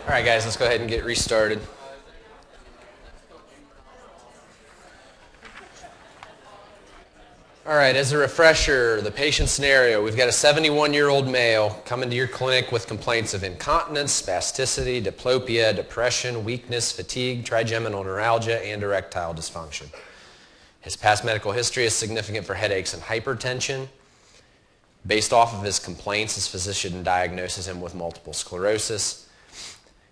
All right, guys, let's go ahead and get restarted. All right, as a refresher, the patient scenario, we've got a 71-year-old male coming to your clinic with complaints of incontinence, spasticity, diplopia, depression, weakness, fatigue, trigeminal neuralgia, and erectile dysfunction. His past medical history is significant for headaches and hypertension. Based off of his complaints, his physician diagnoses him with multiple sclerosis.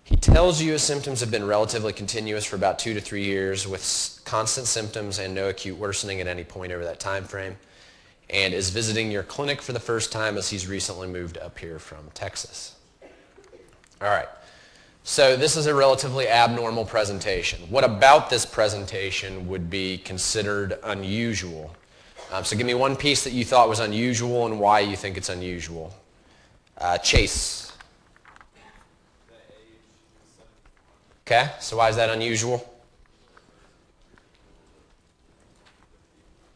He tells you his symptoms have been relatively continuous for about 2 to 3 years with constant symptoms and no acute worsening at any point over that time frame, and is visiting your clinic for the first time as he's recently moved up here from Texas. All right, so this is a relatively abnormal presentation. What about this presentation would be considered unusual? So give me one piece that you thought was unusual and why you think it's unusual. Chase. Okay, so why is that unusual?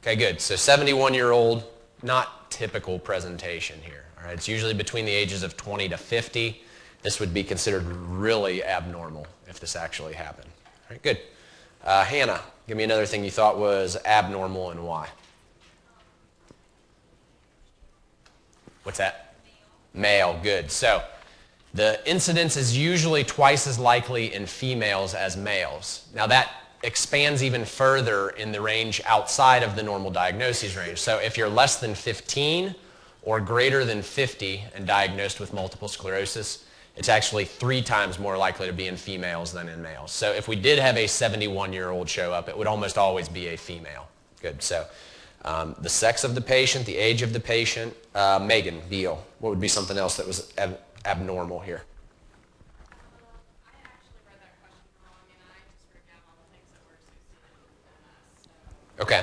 Okay, good. So 71-year-old, not typical presentation here. All right, it's usually between the ages of 20 to 50. This would be considered really abnormal if this actually happened. All right, good. Hannah, give me another thing you thought was abnormal and why. What's that? Male, good. So the incidence is usually twice as likely in females as males. Now that expands even further in the range outside of the normal diagnoses range. So if you're less than 15 or greater than 50 and diagnosed with multiple sclerosis, it's actually 3 times more likely to be in females than in males. So if we did have a 71-year-old show up, it would almost always be a female. Good. So the sex of the patient, the age of the patient. Megan Beal, what would be something else that was abnormal here? I actually read that question wrong, and I just wrote down all the things that were associated with MS. Okay.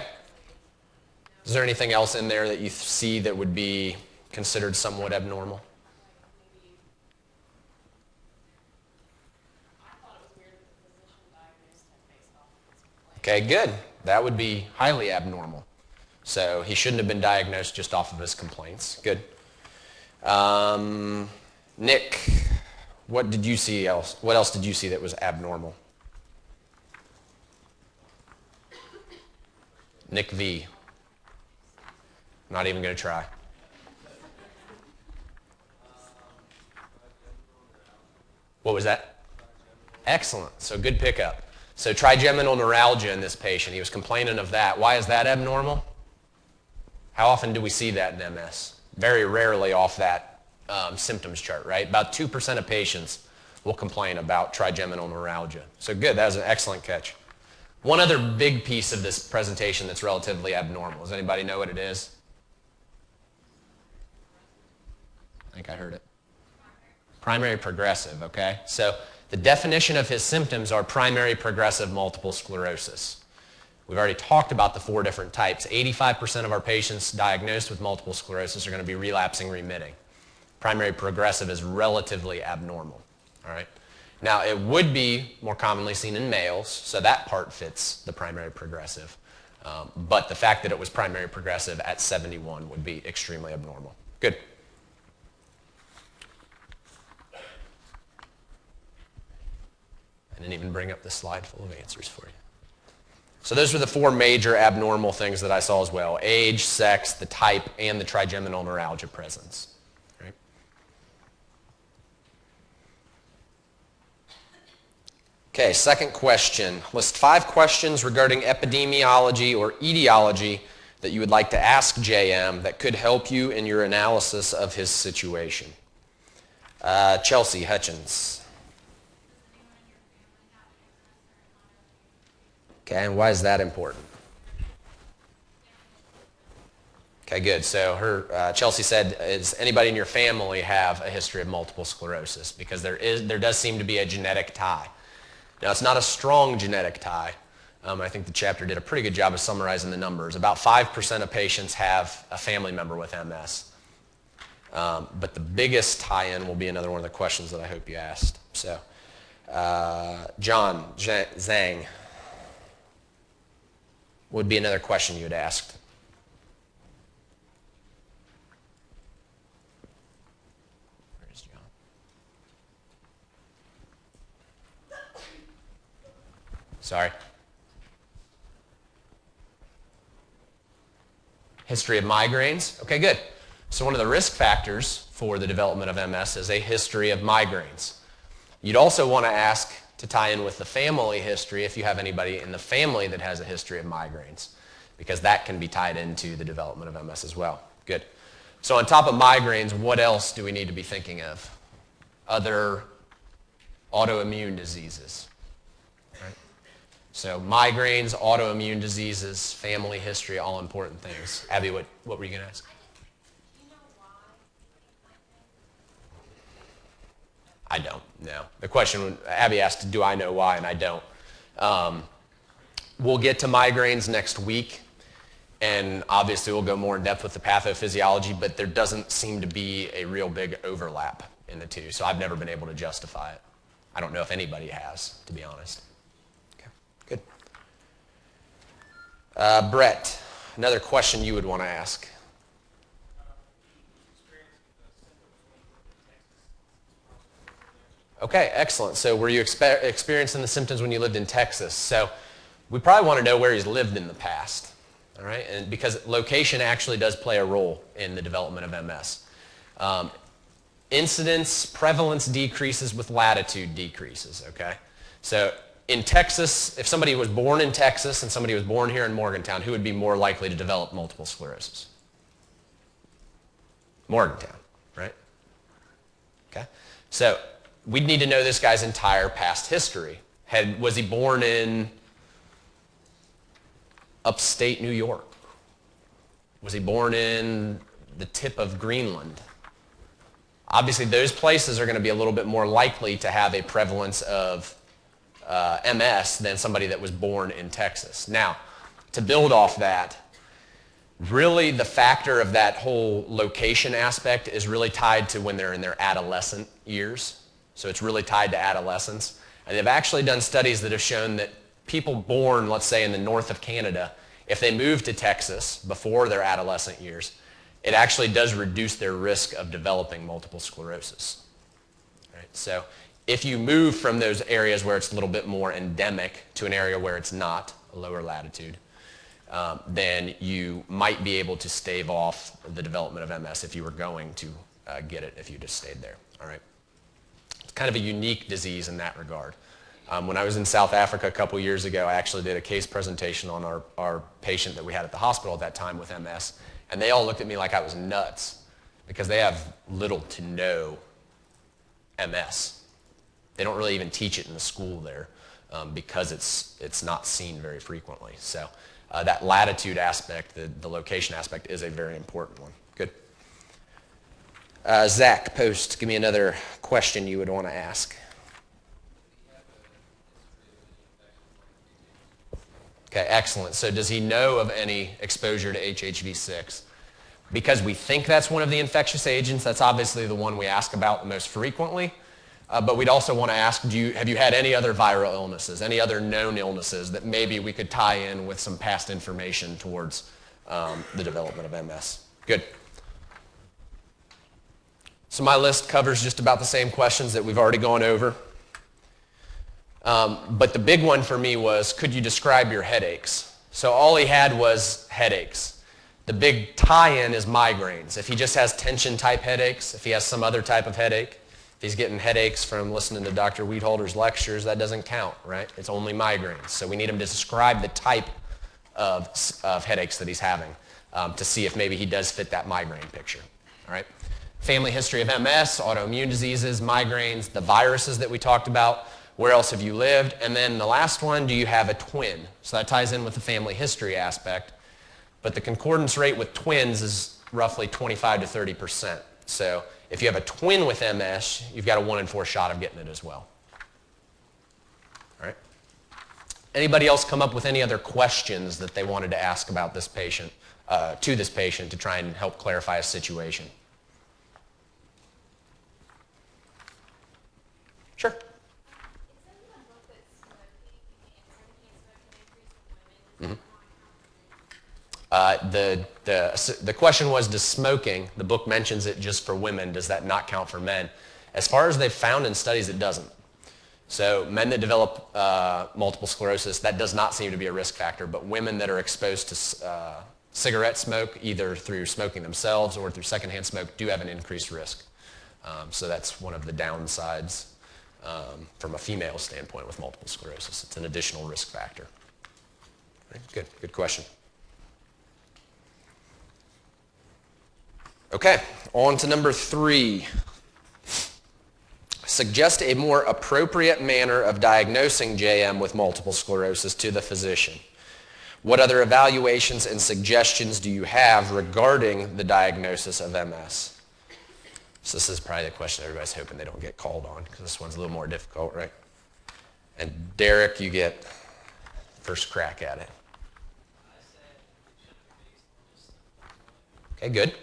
Is there anything else in there that you see that would be considered somewhat abnormal? Maybe I thought it was weird that the physician diagnosed him based off of his complaint. Okay, good. That would be highly abnormal. So he shouldn't have been diagnosed just off of his complaints. Good. Nick, what did you see else? What else did you see that was abnormal? Nick V. Not even going to try. What was that? Excellent. So good pickup. So trigeminal neuralgia in this patient. He was complaining of that. Why is that abnormal? How often do we see that in MS? Very rarely off that symptoms chart, right? About 2% of patients will complain about trigeminal neuralgia. So good, that was an excellent catch. One other big piece of this presentation that's relatively abnormal. Does anybody know what it is? I think I heard it. Primary progressive, okay? So the definition of his symptoms are primary progressive multiple sclerosis. We've already talked about the 4 different types. 85% of our patients diagnosed with multiple sclerosis are going to be relapsing remitting. Primary progressive is relatively abnormal, all right? Now, it would be more commonly seen in males, so that part fits the primary progressive. But the fact that it was primary progressive at 71 would be extremely abnormal. Good. I didn't even bring up the slide full of answers for you. So those were the 4 major abnormal things that I saw as well: age, sex, the type, and the trigeminal neuralgia presence. Right? Okay, second question. List 5 questions regarding epidemiology or etiology that you would like to ask JM that could help you in your analysis of his situation. Chelsea Hutchins. Okay, and why is that important? Okay, good. So Chelsea said, does anybody in your family have a history of multiple sclerosis? Because there does seem to be a genetic tie. Now, it's not a strong genetic tie. I think the chapter did a pretty good job of summarizing the numbers. About 5% of patients have a family member with MS. But the biggest tie-in will be another one of the questions that I hope you asked. So, John Zhang would be another question you had asked. Where's John? Sorry. History of migraines. Okay, good. So one of the risk factors for the development of MS is a history of migraines. You'd also want to ask to tie in with the family history if you have anybody in the family that has a history of migraines, because that can be tied into the development of MS as well. Good. So on top of migraines, what else do we need to be thinking of? Other autoimmune diseases. Right? So migraines, autoimmune diseases, family history, all important things. Abby, what were you going to ask? I don't, no. The question, Abby asked, do I know why, and I don't. We'll get to migraines next week, and obviously we'll go more in depth with the pathophysiology, but there doesn't seem to be a real big overlap in the two, so I've never been able to justify it. I don't know if anybody has, to be honest. Okay, good. Brett, another question you would want to ask. Okay, excellent. So were you experiencing the symptoms when you lived in Texas? So we probably want to know where he's lived in the past, all right? And because location actually does play a role in the development of MS. Incidence, prevalence decreases with latitude decreases, okay? So in Texas, if somebody was born in Texas and somebody was born here in Morgantown, who would be more likely to develop multiple sclerosis? Morgantown, right? Okay, so we'd need to know this guy's entire past history. Was he born in upstate New York? Was he born in the tip of Greenland? Obviously, those places are going to be a little bit more likely to have a prevalence of MS than somebody that was born in Texas. Now, to build off that, really the factor of that whole location aspect is really tied to when they're in their adolescent years. So it's really tied to adolescence. And they've actually done studies that have shown that people born, let's say, in the north of Canada, if they move to Texas before their adolescent years, it actually does reduce their risk of developing multiple sclerosis. Right? So if you move from those areas where it's a little bit more endemic to an area where it's not, a lower latitude, then you might be able to stave off the development of MS if you were going to get it if you just stayed there. All right? It's kind of a unique disease in that regard. When I was in South Africa a couple years ago, I actually did a case presentation on our patient that we had at the hospital at that time with MS, and they all looked at me like I was nuts because they have little to no MS. They don't really even teach it in the school there because it's not seen very frequently. So that latitude aspect, the location aspect, is a very important one. Good. Zach Post, give me another question you would want to ask. Okay, excellent. So does he know of any exposure to HHV6? Because we think that's one of the infectious agents, that's obviously the one we ask about the most frequently. But we'd also want to ask, have you had any other viral illnesses, any other known illnesses that maybe we could tie in with some past information towards the development of MS? Good. So my list covers just about the same questions that we've already gone over. But the big one for me was, could you describe your headaches? So all he had was headaches. The big tie-in is migraines. If he just has tension-type headaches, if he has some other type of headache, if he's getting headaches from listening to Dr. Weedholder's lectures, that doesn't count, right? It's only migraines. So we need him to describe the type of headaches that he's having to see if maybe he does fit that migraine picture, all right? Family history of MS, autoimmune diseases, migraines, the viruses that we talked about. Where else have you lived? And then the last one, do you have a twin? So that ties in with the family history aspect. But the concordance rate with twins is roughly 25 to 30%. So if you have a twin with MS, you've got a 1 in 4 shot of getting it as well. All right. Anybody else come up with any other questions that they wanted to ask about this patient, to this patient, to try and help clarify a situation? Sure. The question was, does smoking, the book mentions it just for women, does that not count for men? As far as they've found in studies, it doesn't. So men that develop multiple sclerosis, that does not seem to be a risk factor, but women that are exposed to cigarette smoke, either through smoking themselves or through secondhand smoke, do have an increased risk. So that's one of the downsides from a female standpoint with multiple sclerosis. It's an additional risk factor. Right, good question. Okay, on to number 3. Suggest a more appropriate manner of diagnosing JM with multiple sclerosis to the physician. What other evaluations and suggestions do you have regarding the diagnosis of MS? So this is probably the question everybody's hoping they don't get called on, because this one's a little more difficult, right? And Derek, you get first crack at it. Okay, good.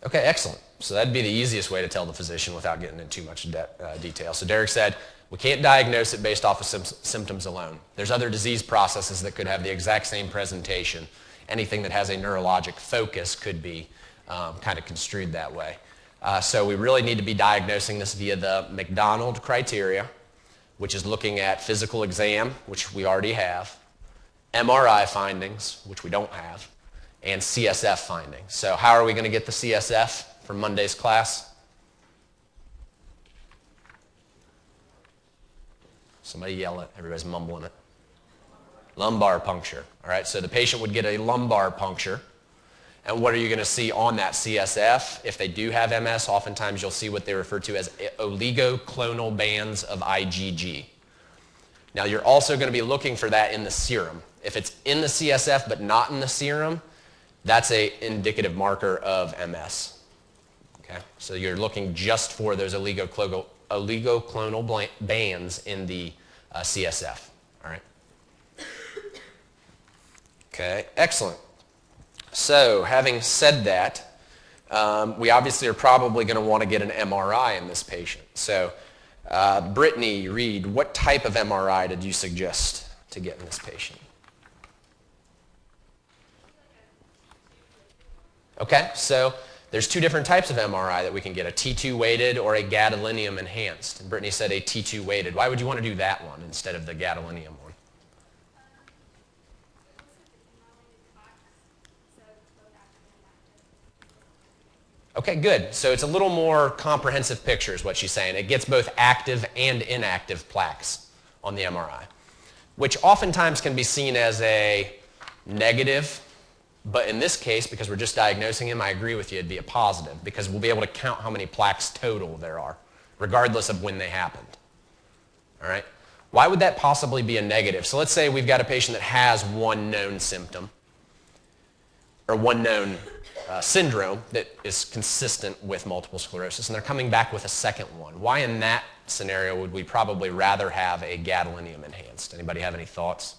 Okay, excellent. So that'd be the easiest way to tell the physician without getting into too much detail. So Derek said, we can't diagnose it based off of symptoms alone. There's other disease processes that could have the exact same presentation. Anything that has a neurologic focus could be kind of construed that way. So we really need to be diagnosing this via the McDonald criteria, which is looking at physical exam, which we already have, MRI findings, which we don't have, and CSF findings. So how are we going to get the CSF from Monday's class? Somebody yell it. Everybody's mumbling it. Lumbar puncture. All right, so the patient would get a lumbar puncture. And what are you going to see on that CSF? If they do have MS, oftentimes you'll see what they refer to as oligoclonal bands of IgG. Now, you're also going to be looking for that in the serum. If it's in the CSF but not in the serum, that's an indicative marker of MS. Okay? So you're looking just for those oligoclonal bands in the CSF. All right? Okay, excellent. So having said that, we obviously are probably going to want to get an MRI in this patient. So Brittany, Reed, what type of MRI did you suggest to get in this patient? Okay, so there's 2 different types of MRI that we can get, a T2 weighted or a gadolinium enhanced. And Brittany said a T2 weighted. Why would you want to do that one instead of the gadolinium one? Okay, good. So it's a little more comprehensive picture is what she's saying. It gets both active and inactive plaques on the MRI, which oftentimes can be seen as a negative. But in this case, because we're just diagnosing him, I agree with you, it'd be a positive, because we'll be able to count how many plaques total there are, regardless of when they happened. All right? Why would that possibly be a negative? So let's say we've got a patient that has one known symptom, or one known syndrome that is consistent with multiple sclerosis, and they're coming back with a second one. Why in that scenario would we probably rather have a gadolinium enhanced? Anybody have any thoughts?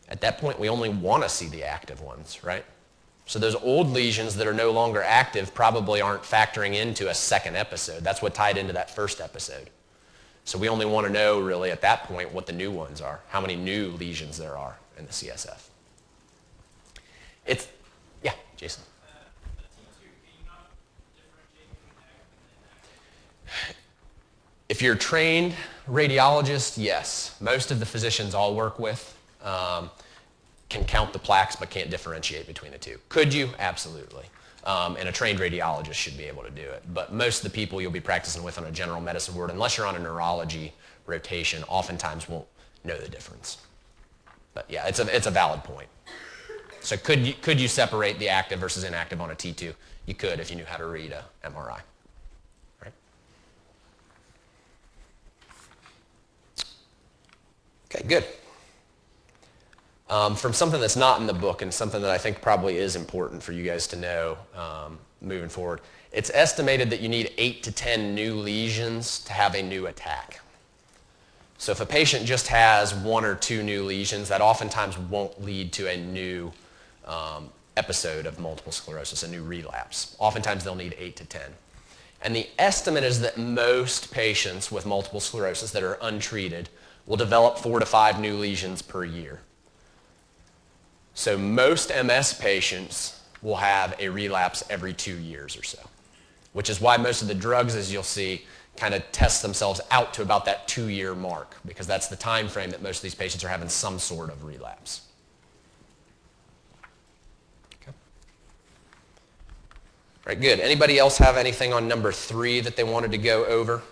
At that point, we only want to see the active ones, right? So those old lesions that are no longer active probably aren't factoring into a second episode. That's what tied into that first episode. So we only want to know, really, at that point, what the new ones are, how many new lesions there are in the CSF. Yeah, Jason. If you're a trained radiologist, yes. Most of the physicians I'll work with can count the plaques but can't differentiate between the two. Could you? Absolutely. And a trained radiologist should be able to do it. But most of the people you'll be practicing with on a general medicine ward, unless you're on a neurology rotation, oftentimes won't know the difference. But yeah, it's a valid point. So could you separate the active versus inactive on a T2? You could if you knew how to read a MRI. Right? Okay, good. From something that's not in the book and something that I think probably is important for you guys to know moving forward, it's estimated that you need 8 to 10 new lesions to have a new attack. So if a patient just has 1 or 2 new lesions, that oftentimes won't lead to a new episode of multiple sclerosis, a new relapse. Oftentimes they'll need 8 to 10. And the estimate is that most patients with multiple sclerosis that are untreated will develop 4 to 5 new lesions per year. So most MS patients will have a relapse every 2 years or so, which is why most of the drugs, as you'll see, kind of test themselves out to about that 2-year mark, because that's the time frame that most of these patients are having some sort of relapse. Okay. All right, good. Anybody else have anything on number 3 that they wanted to go over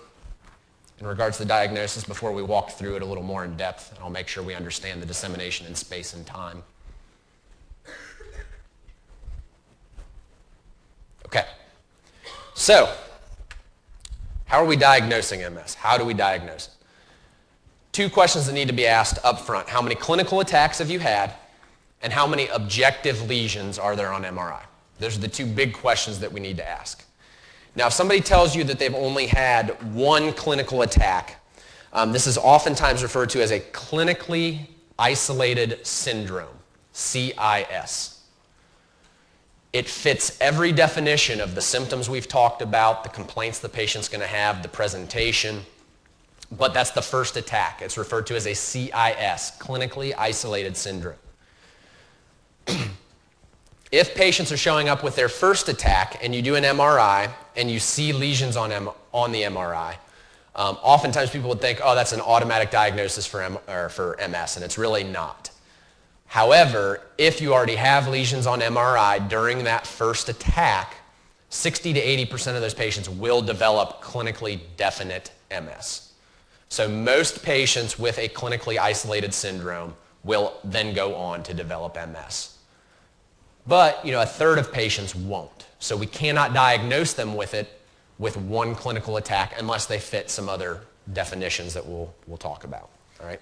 in regards to the diagnosis before we walk through it a little more in depth? And I'll make sure we understand the dissemination in space and time. Okay. So, how are we diagnosing MS? How do we diagnose it? 2 questions that need to be asked up front. How many clinical attacks have you had? And how many objective lesions are there on MRI? Those are the 2 big questions that we need to ask. Now, if somebody tells you that they've only had 1 clinical attack, this is oftentimes referred to as a clinically isolated syndrome, CIS. It fits every definition of the symptoms we've talked about, the complaints the patient's going to have, the presentation, but that's the first attack. It's referred to as a CIS, clinically isolated syndrome. If patients are showing up with their first attack and you do an MRI and you see lesions on the MRI, oftentimes people would think, oh, that's an automatic diagnosis for MS, and it's really not. However, if you already have lesions on MRI during that first attack, 60 to 80% of those patients will develop clinically definite MS. So most patients with a clinically isolated syndrome will then go on to develop MS. But, a third of patients won't. So we cannot diagnose them with it with 1 clinical attack unless they fit some other definitions that we'll talk about. All right?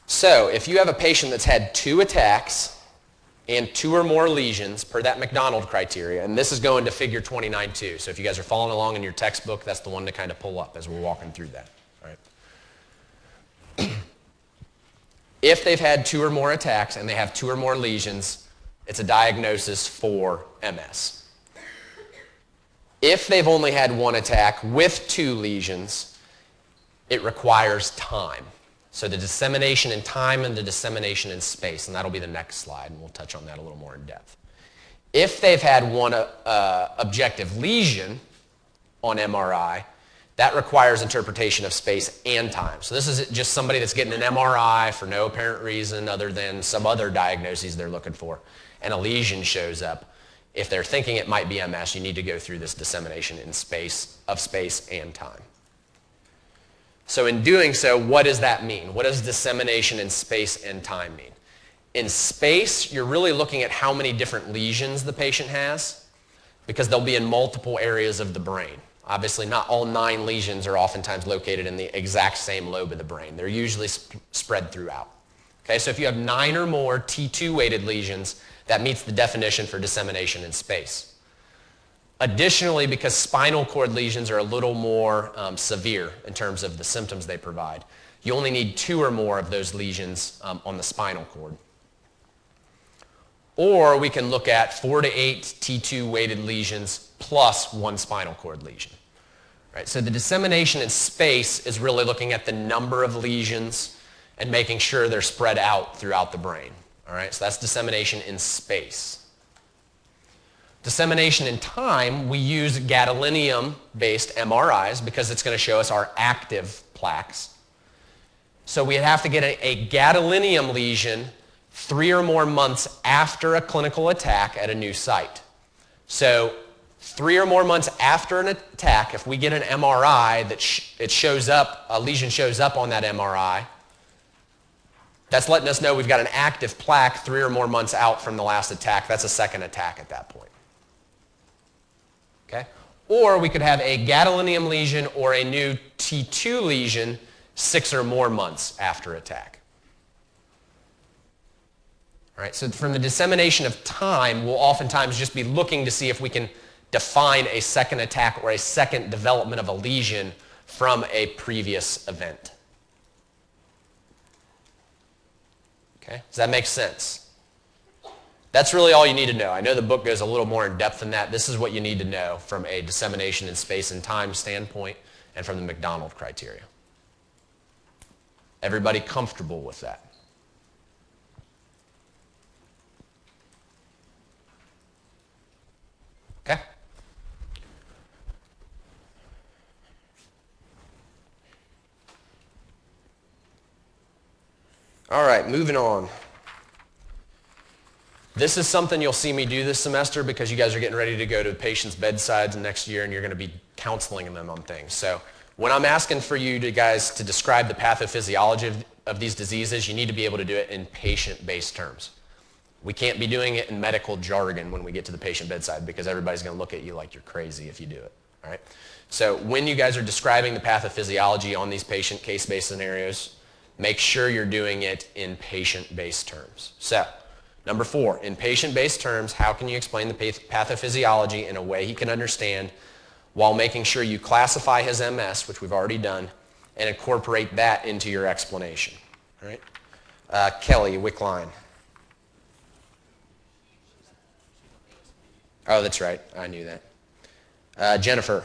So if you have a patient that's had 2 attacks and 2 or more lesions per that McDonald criteria, and this is going to figure 29.2. So if you guys are following along in your textbook, that's the one to kind of pull up as we're walking through that. All right. If they've had 2 or more attacks and they have 2 or more lesions, it's a diagnosis for MS. If they've only had 1 attack with 2 lesions, it requires time. So the dissemination in time and the dissemination in space, and that'll be the next slide, and we'll touch on that a little more in depth. If they've had 1 objective lesion on MRI, that requires interpretation of space and time. So this is just somebody that's getting an MRI for no apparent reason other than some other diagnoses they're looking for, and a lesion shows up. If they're thinking it might be MS, you need to go through this dissemination in space and time. So in doing so, what does that mean? What does dissemination in space and time mean? In space, you're really looking at how many different lesions the patient has, because they'll be in multiple areas of the brain. Obviously, not all 9 lesions are oftentimes located in the exact same lobe of the brain. They're usually spread throughout. Okay, so if you have 9 or more T2-weighted lesions, that meets the definition for dissemination in space. Additionally, because spinal cord lesions are a little more severe in terms of the symptoms they provide, you only need 2 or more of those lesions on the spinal cord. Or we can look at 4 to 8 T2-weighted lesions plus 1 spinal cord lesion. Right? So the dissemination in space is really looking at the number of lesions and making sure they're spread out throughout the brain. All right? So that's dissemination in space. Dissemination in time, we use gadolinium-based MRIs because it's going to show us our active plaques. So we'd have to get a gadolinium lesion 3 or more months after a clinical attack at a new site. So 3 or more months after an attack, if we get an MRI that a lesion shows up on that MRI, that's letting us know we've got an active plaque 3 or more months out from the last attack. That's a second attack at that point. Okay? Or we could have a gadolinium lesion or a new T2 lesion 6 or more months after attack. All right, so from the dissemination of time, we'll oftentimes just be looking to see if we can define a second attack or a second development of a lesion from a previous event. Okay, does that make sense? That's really all you need to know. I know the book goes a little more in depth than that. This is what you need to know from a dissemination in space and time standpoint and from the McDonald criteria. Everybody comfortable with that? Okay. All right, moving on. This is something you'll see me do this semester because you guys are getting ready to go to patients' bedsides next year and you're going to be counseling them on things. So when I'm asking for you guys to describe the pathophysiology of these diseases, you need to be able to do it in patient-based terms. We can't be doing it in medical jargon when we get to the patient bedside because everybody's going to look at you like you're crazy if you do it. All right? So when you guys are describing the pathophysiology on these patient case-based scenarios, make sure you're doing it in patient-based terms. So, number 4, in patient-based terms, how can you explain the pathophysiology in a way he can understand while making sure you classify his MS, which we've already done, and incorporate that into your explanation. All right? Kelly Wickline. Oh, that's right. I knew that. Jennifer.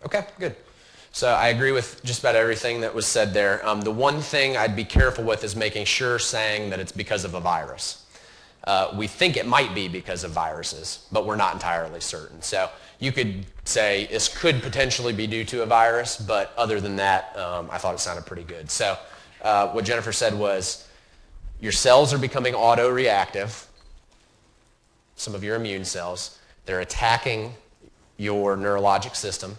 Okay, good. So I agree with just about everything that was said there. The one thing I'd be careful with is making sure saying that it's because of a virus. We think it might be because of viruses, but we're not entirely certain. So you could say this could potentially be due to a virus, but other than that, I thought it sounded pretty good. So what Jennifer said was your cells are becoming autoreactive, some of your immune cells. They're attacking your neurologic system,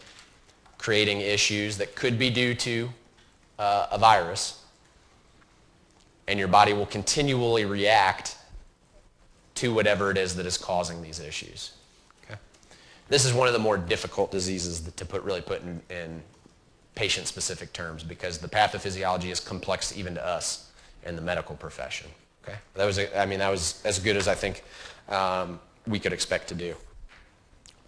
creating issues that could be due to a virus, and your body will continually react to whatever it is that is causing these issues. Okay? This is one of the more difficult diseases to really put in patient-specific terms because the pathophysiology is complex even to us in the medical profession. Okay? That was as good as I think we could expect to do.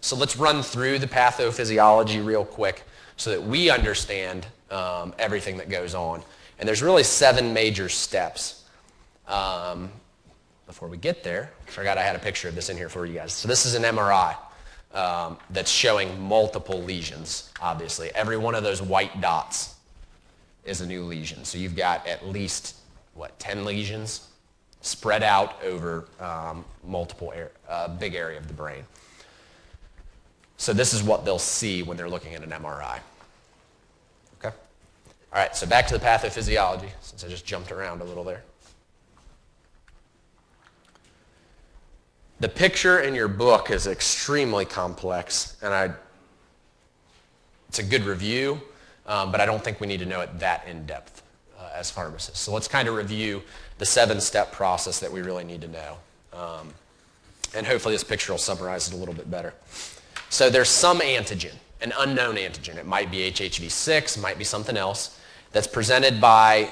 So let's run through the pathophysiology real quick so that we understand everything that goes on. And there's really 7 major steps. Before we get there, I forgot I had a picture of this in here for you guys. So this is an MRI that's showing multiple lesions, obviously. Every one of those white dots is a new lesion. So you've got at least, 10 lesions spread out over multiple big area of the brain. So this is what they'll see when they're looking at an MRI. Okay? All right, so back to the pathophysiology, since I just jumped around a little there. The picture in your book is extremely complex, and it's a good review, but I don't think we need to know it that in depth as pharmacists. So let's kind of review the 7-step process that we really need to know. And hopefully this picture will summarize it a little bit better. So there's some antigen, an unknown antigen. It might be HHV6, it might be something else, that's presented by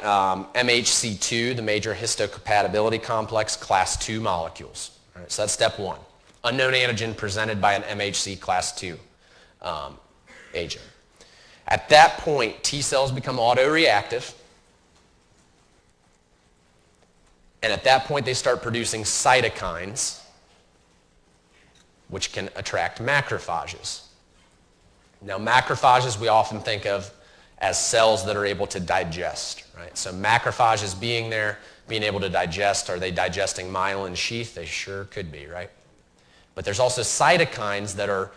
MHC2, the major histocompatibility complex, class 2 molecules. All right, so that's step 1. Unknown antigen presented by an MHC class 2 agent. At that point, T cells become autoreactive. And at that point, they start producing cytokines, which can attract macrophages. Now, macrophages we often think of as cells that are able to digest, right? So macrophages being there, being able to digest, are they digesting myelin sheath? They sure could be, right? But there's also cytokines that are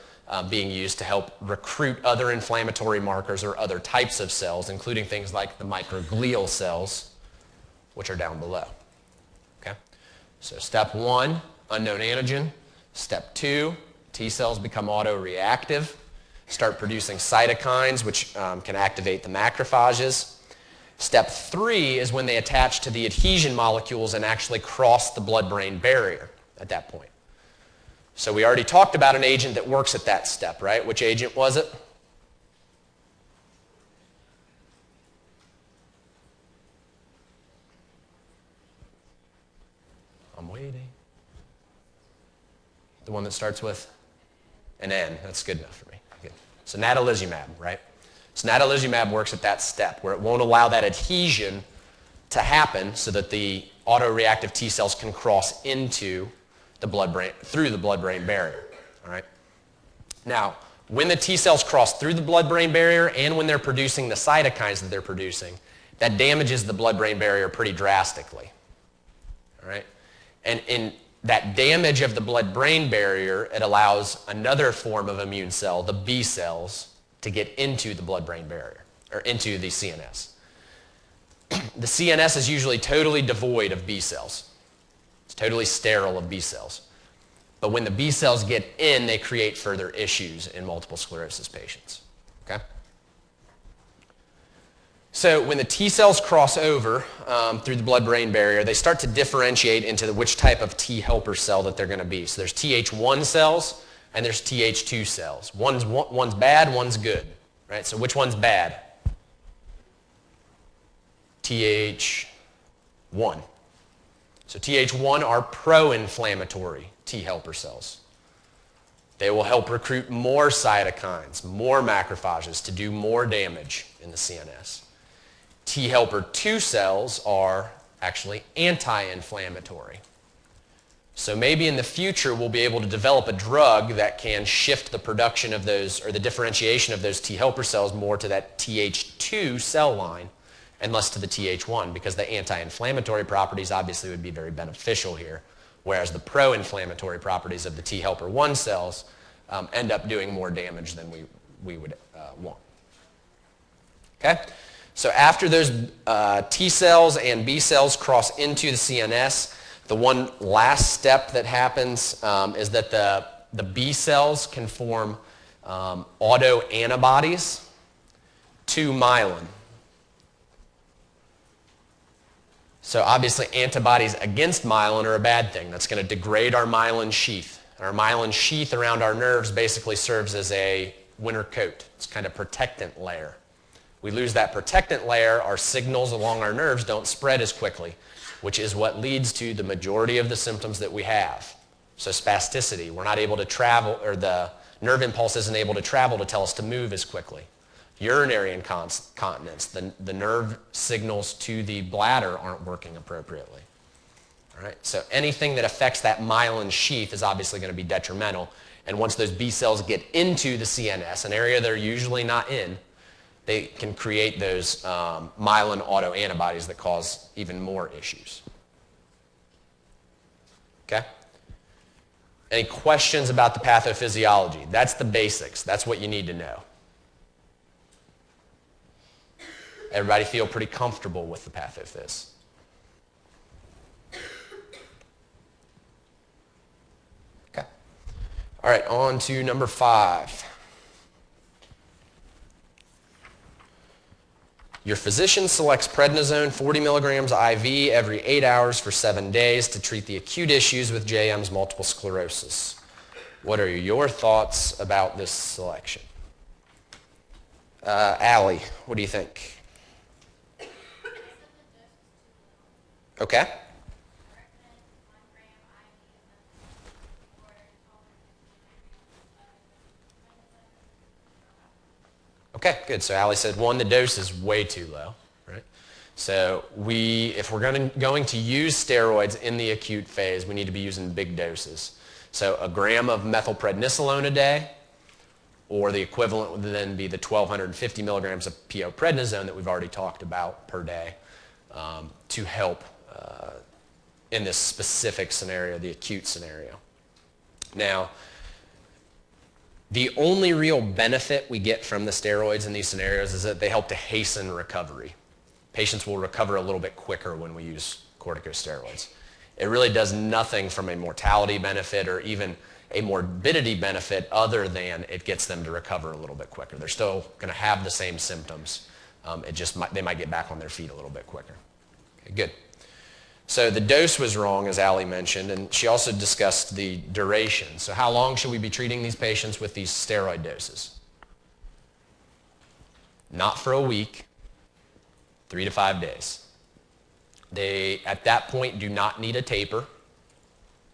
being used to help recruit other inflammatory markers or other types of cells, including things like the microglial cells, which are down below. Okay? So step 1, unknown antigen. Step 2, T cells become autoreactive, start producing cytokines, which can activate the macrophages. Step 3 is when they attach to the adhesion molecules and actually cross the blood-brain barrier at that point. So we already talked about an agent that works at that step, right? Which agent was it? I'm waiting. The one that starts with an N. That's good enough for me. Good. So natalizumab, right? So natalizumab works at that step where it won't allow that adhesion to happen so that the autoreactive T cells can cross into the blood-brain, through the blood-brain barrier. All right? Now, when the T cells cross through the blood-brain barrier and when they're producing the cytokines that they're producing, that damages the blood-brain barrier pretty drastically. All right? And in that damage of the blood-brain barrier, it allows another form of immune cell, the B cells, to get into the blood-brain barrier, or into the CNS. The CNS is usually totally devoid of B cells. It's totally sterile of B cells. But when the B cells get in, they create further issues in multiple sclerosis patients. Okay? So when the T cells cross over through the blood-brain barrier, they start to differentiate into which type of T helper cell that they're going to be. So there's Th1 cells and there's Th2 cells. One's bad, one's good. Right? So which one's bad? Th1. So Th1 are pro-inflammatory T helper cells. They will help recruit more cytokines, more macrophages to do more damage in the CNS. T helper 2 cells are actually anti-inflammatory. So maybe in the future we'll be able to develop a drug that can shift the production of those, or the differentiation of those T helper cells more to that Th2 cell line and less to the Th1, because the anti-inflammatory properties obviously would be very beneficial here, whereas the pro-inflammatory properties of the T helper 1 cells end up doing more damage than we would want. Okay? So after those T cells and B cells cross into the CNS, the one last step that happens is that the B cells can form autoantibodies to myelin. So obviously antibodies against myelin are a bad thing. That's going to degrade our myelin sheath. And our myelin sheath around our nerves basically serves as a winter coat. It's kind of protectant layer. We lose that protectant layer, our signals along our nerves don't spread as quickly, which is what leads to the majority of the symptoms that we have. So spasticity, we're not able to travel, or the nerve impulse isn't able to travel to tell us to move as quickly. Urinary incontinence, the nerve signals to the bladder aren't working appropriately. All right? So anything that affects that myelin sheath is obviously going to be detrimental. And once those B cells get into the CNS, an area they're usually not in, they can create those myelin autoantibodies that cause even more issues. Okay? Any questions about the pathophysiology? That's the basics. That's what you need to know. Everybody feel pretty comfortable with the pathophys? Okay. All right, on to number 5. Your physician selects prednisone 40 milligrams IV every 8 hours for 7 days to treat the acute issues with JM's multiple sclerosis. What are your thoughts about this selection? Allie, what do you think? Okay. Okay, good. So Allie said, 1, the dose is way too low, right? So if we're going to use steroids in the acute phase, we need to be using big doses. So a gram of methylprednisolone a day, or the equivalent would then be the 1,250 milligrams of PO prednisone that we've already talked about per day to help in this specific scenario, the acute scenario. Now, the only real benefit we get from the steroids in these scenarios is that they help to hasten recovery. Patients will recover a little bit quicker when we use corticosteroids. It really does nothing from a mortality benefit or even a morbidity benefit other than it gets them to recover a little bit quicker. They're still going to have the same symptoms. They might get back on their feet a little bit quicker. Okay, good. So the dose was wrong, as Allie mentioned, and she also discussed the duration. So how long should we be treating these patients with these steroid doses? Not for a week, 3 to 5 days. They, at that point, do not need a taper.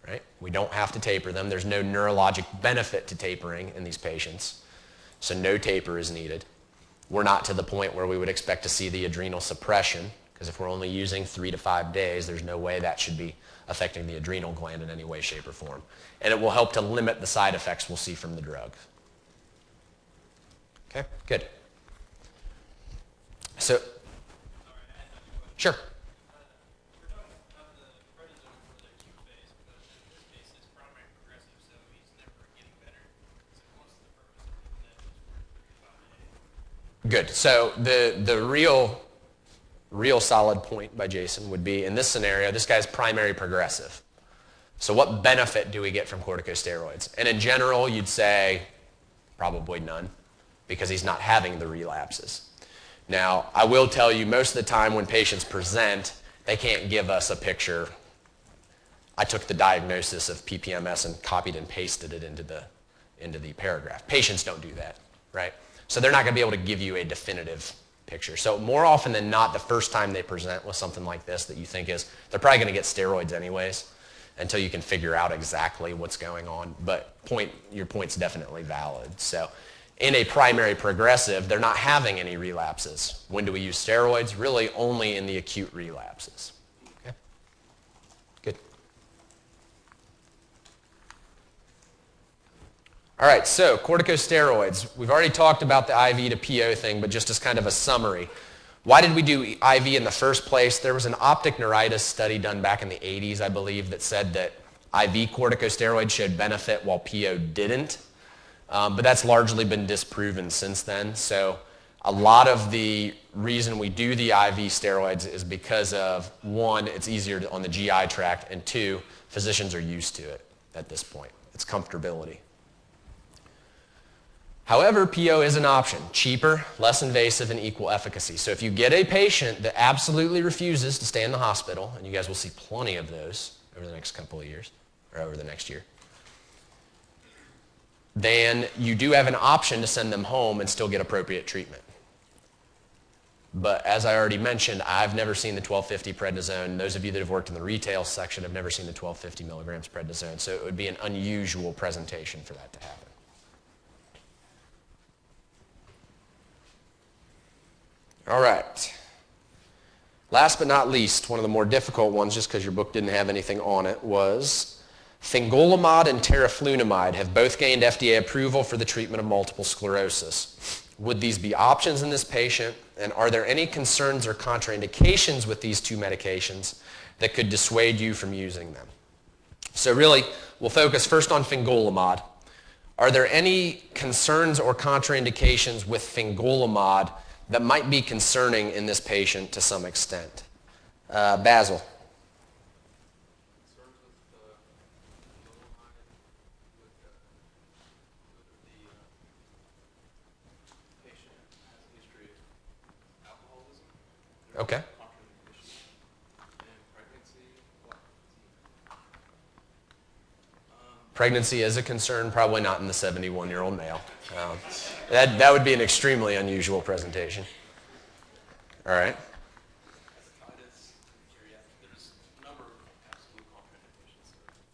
Right? We don't have to taper them. There's no neurologic benefit to tapering in these patients. So no taper is needed. We're not to the point where we would expect to see the adrenal suppression, because if we're only using 3 to 5 days, there's no way that should be affecting the adrenal gland in any way, shape, or form. And it will help to limit the side effects we'll see from the drug. Okay, good. So, sure. Good. So the real solid point by Jason would be, in this scenario, this guy's primary progressive. So what benefit do we get from corticosteroids? And in general, you'd say probably none, because he's not having the relapses. Now, I will tell you, most of the time when patients present, they can't give us a picture. I took the diagnosis of PPMS and copied and pasted it into the paragraph. Patients don't do that, right? So they're not going to be able to give you a definitive picture. So more often than not, the first time they present with something like this that you think is, they're probably going to get steroids anyways until you can figure out exactly what's going on. But your point's definitely valid. So in a primary progressive, they're not having any relapses. When do we use steroids? Really only in the acute relapses. Okay? Good. All right, so corticosteroids. We've already talked about the IV to PO thing, but just as kind of a summary. Why did we do IV in the first place? There was an optic neuritis study done back in the 80s, I believe, that said that IV corticosteroids showed benefit while PO didn't. But that's largely been disproven since then. So a lot of the reason we do the IV steroids is because of, one, it's easier on the GI tract, and two, physicians are used to it at this point. It's comfortability. However, PO is an option. Cheaper, less invasive, and equal efficacy. So if you get a patient that absolutely refuses to stay in the hospital, and you guys will see plenty of those over the next couple of years, or over the next year, then you do have an option to send them home and still get appropriate treatment. But as I already mentioned, I've never seen the 1250 prednisone. Those of you that have worked in the retail section have never seen the 1250 milligrams prednisone. So it would be an unusual presentation for that to happen. All right. Last but not least, one of the more difficult ones, just because your book didn't have anything on it, was fingolimod and teriflunomide have both gained FDA approval for the treatment of multiple sclerosis. Would these be options in this patient? And are there any concerns or contraindications with these two medications that could dissuade you from using them? So really, we'll focus first on fingolimod. Are there any concerns or contraindications with fingolimod that might be concerning in this patient to some extent? Basil. Okay. Pregnancy is a concern, probably not in the 71-year-old male. That would be an extremely unusual presentation. All right.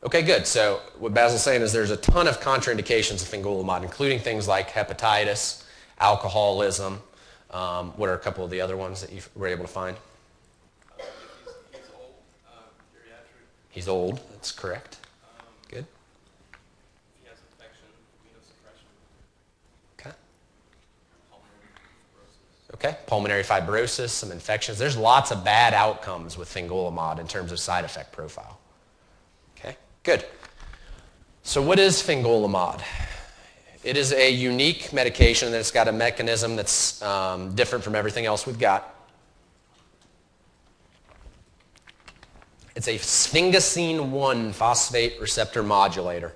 Okay, good. So what Basil's saying is there's a ton of contraindications of fingolimod, including things like hepatitis, alcoholism. What are a couple of the other ones that you were able to find? He's old, geriatric. He's old, that's correct. Good. He has infection, immunosuppression. Okay. Pulmonary fibrosis. Okay, pulmonary fibrosis, some infections. There's lots of bad outcomes with fingolimod in terms of side effect profile. Okay, good. So what is fingolimod? It is a unique medication that's got a mechanism that's different from everything else we've got. It's a sphingosine 1 phosphate receptor modulator.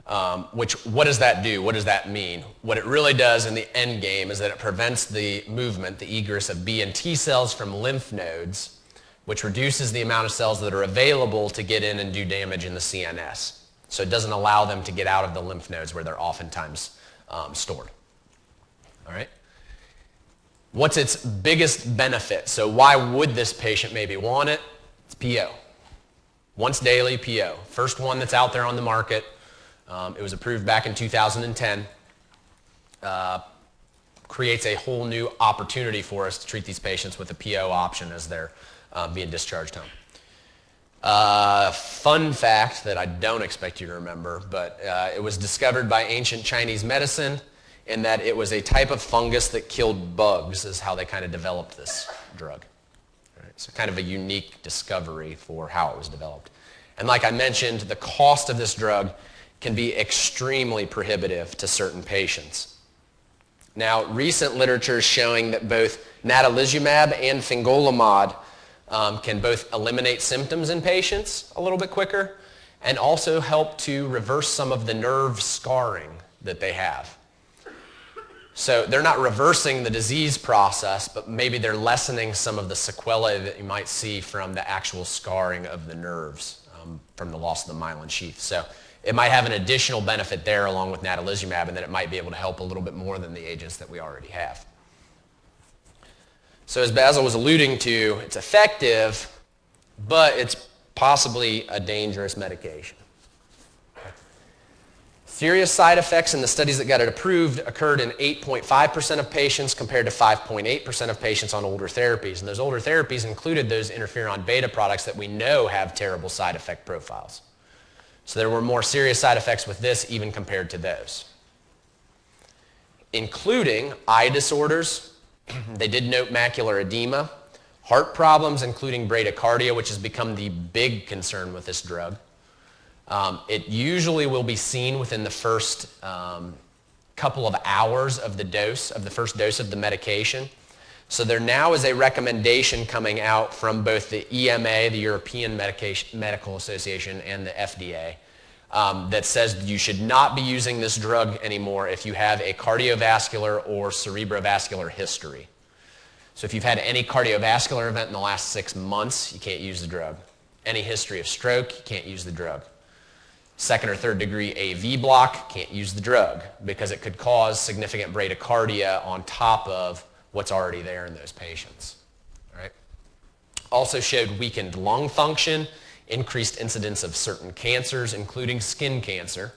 What does that do? What does that mean? What it really does in the end game is that it prevents the movement, the egress of B and T cells from lymph nodes, which reduces the amount of cells that are available to get in and do damage in the CNS. So it doesn't allow them to get out of the lymph nodes where they're oftentimes stored. All right? What's its biggest benefit? So why would this patient maybe want it? It's PO. Once daily PO. First one that's out there on the market. It was approved back in 2010. Creates a whole new opportunity for us to treat these patients with a PO option as they're being discharged home. Fun fact that I don't expect you to remember, but it was discovered by ancient Chinese medicine in that it was a type of fungus that killed bugs is how they kind of developed this drug. Right? So kind of a unique discovery for how it was developed. And like I mentioned, the cost of this drug can be extremely prohibitive to certain patients. Now, recent literature is showing that both natalizumab and fingolimod can both eliminate symptoms in patients a little bit quicker and also help to reverse some of the nerve scarring that they have. So they're not reversing the disease process, but maybe they're lessening some of the sequelae that you might see from the actual scarring of the nerves from the loss of the myelin sheath. So it might have an additional benefit there along with natalizumab, and that it might be able to help a little bit more than the agents that we already have. So as Basil was alluding to, it's effective, but it's possibly a dangerous medication. Serious side effects in the studies that got it approved occurred in 8.5% of patients compared to 5.8% of patients on older therapies. And those older therapies included those interferon beta products that we know have terrible side effect profiles. So there were more serious side effects with this even compared to those, including eye disorders. They did note macular edema, heart problems, including bradycardia, which has become the big concern with this drug. It usually will be seen within the first couple of hours of the first dose of the medication. So there now is a recommendation coming out from both the EMA, the European Medical Association, and the FDA that says you should not be using this drug anymore if you have a cardiovascular or cerebrovascular history. So if you've had any cardiovascular event in the last 6 months, you can't use the drug. Any history of stroke, you can't use the drug. Second or third degree AV block, can't use the drug because it could cause significant bradycardia on top of what's already there in those patients. All right? Also showed weakened lung function, increased incidence of certain cancers, including skin cancer.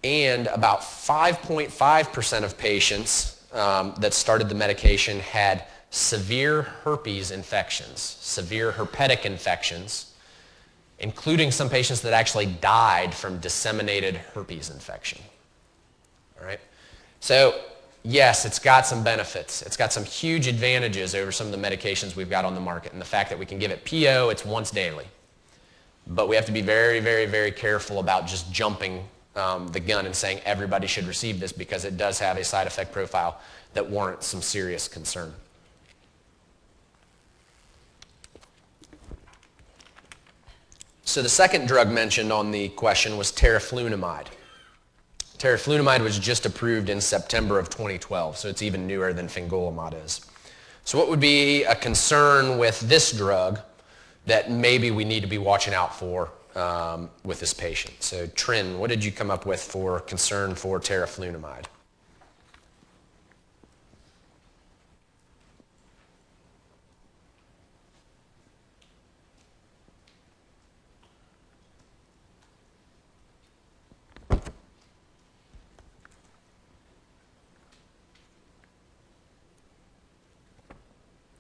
And about 5.5% of patients that started the medication had severe herpes infections, severe herpetic infections, including some patients that actually died from disseminated herpes infection. All right? So yes, it's got some benefits. It's got some huge advantages over some of the medications we've got on the market, and the fact that we can give it PO, it's once daily. But we have to be very, very, very careful about just jumping the gun and saying everybody should receive this because it does have a side effect profile that warrants some serious concern. So the second drug mentioned on the question was teriflunomide. Teriflunomide was just approved in September of 2012, so it's even newer than fingolimod is. So what would be a concern with this drug that maybe we need to be watching out for with this patient? So Trin, what did you come up with for concern for teriflunomide?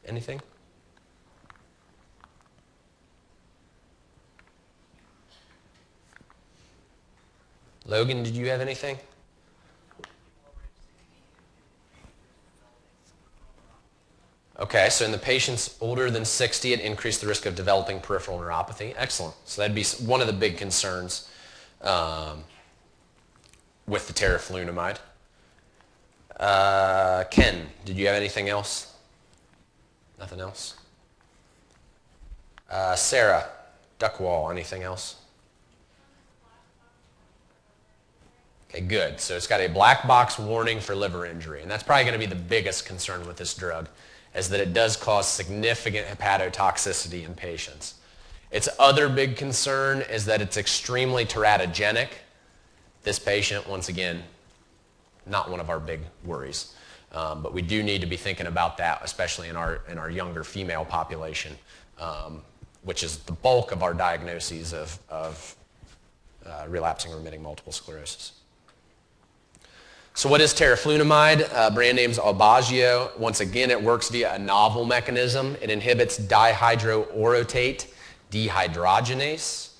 Anything? Logan, did you have anything? Okay, so in the patients older than 60, it increased the risk of developing peripheral neuropathy. Excellent. So that'd be one of the big concerns with the teriflunomide. Ken, did you have anything else? Nothing else? Sarah, Duckwall, anything else? Okay, good. So it's got a black box warning for liver injury, and that's probably going to be the biggest concern with this drug, is that it does cause significant hepatotoxicity in patients. Its other big concern is that it's extremely teratogenic. This patient, once again, not one of our big worries. But we do need to be thinking about that, especially in our younger female population, which is the bulk of our diagnoses of relapsing remitting multiple sclerosis. So what is teriflunomide? Brand name's Aubagio. Once again, it works via a novel mechanism. It inhibits dihydroorotate dehydrogenase,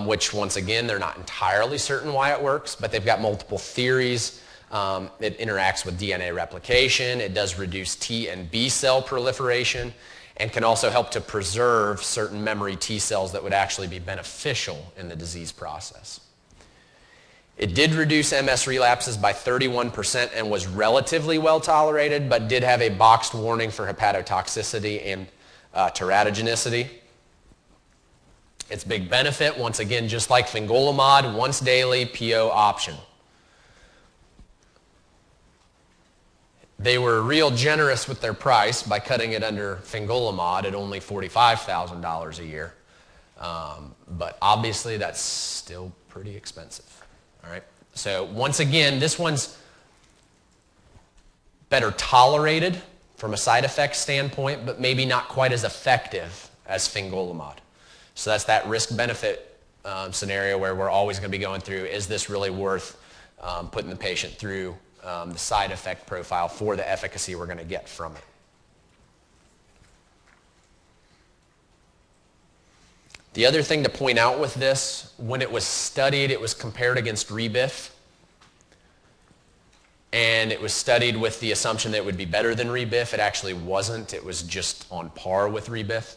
which once again, they're not entirely certain why it works, but they've got multiple theories. It interacts with DNA replication. It does reduce T and B cell proliferation and can also help to preserve certain memory T cells that would actually be beneficial in the disease process. It did reduce MS relapses by 31% and was relatively well tolerated, but did have a boxed warning for hepatotoxicity and teratogenicity. Its big benefit, once again, just like fingolimod, once daily PO option. They were real generous with their price by cutting it under fingolimod at only $45,000 a year. But obviously that's still pretty expensive. All right. So once again, this one's better tolerated from a side effect standpoint, but maybe not quite as effective as fingolimod. So that's that risk-benefit scenario where we're always going to be going through, is this really worth putting the patient through the side effect profile for the efficacy we're going to get from it. The other thing to point out with this, when it was studied, it was compared against Rebif. And it was studied with the assumption that it would be better than Rebif. It actually wasn't. It was just on par with Rebif.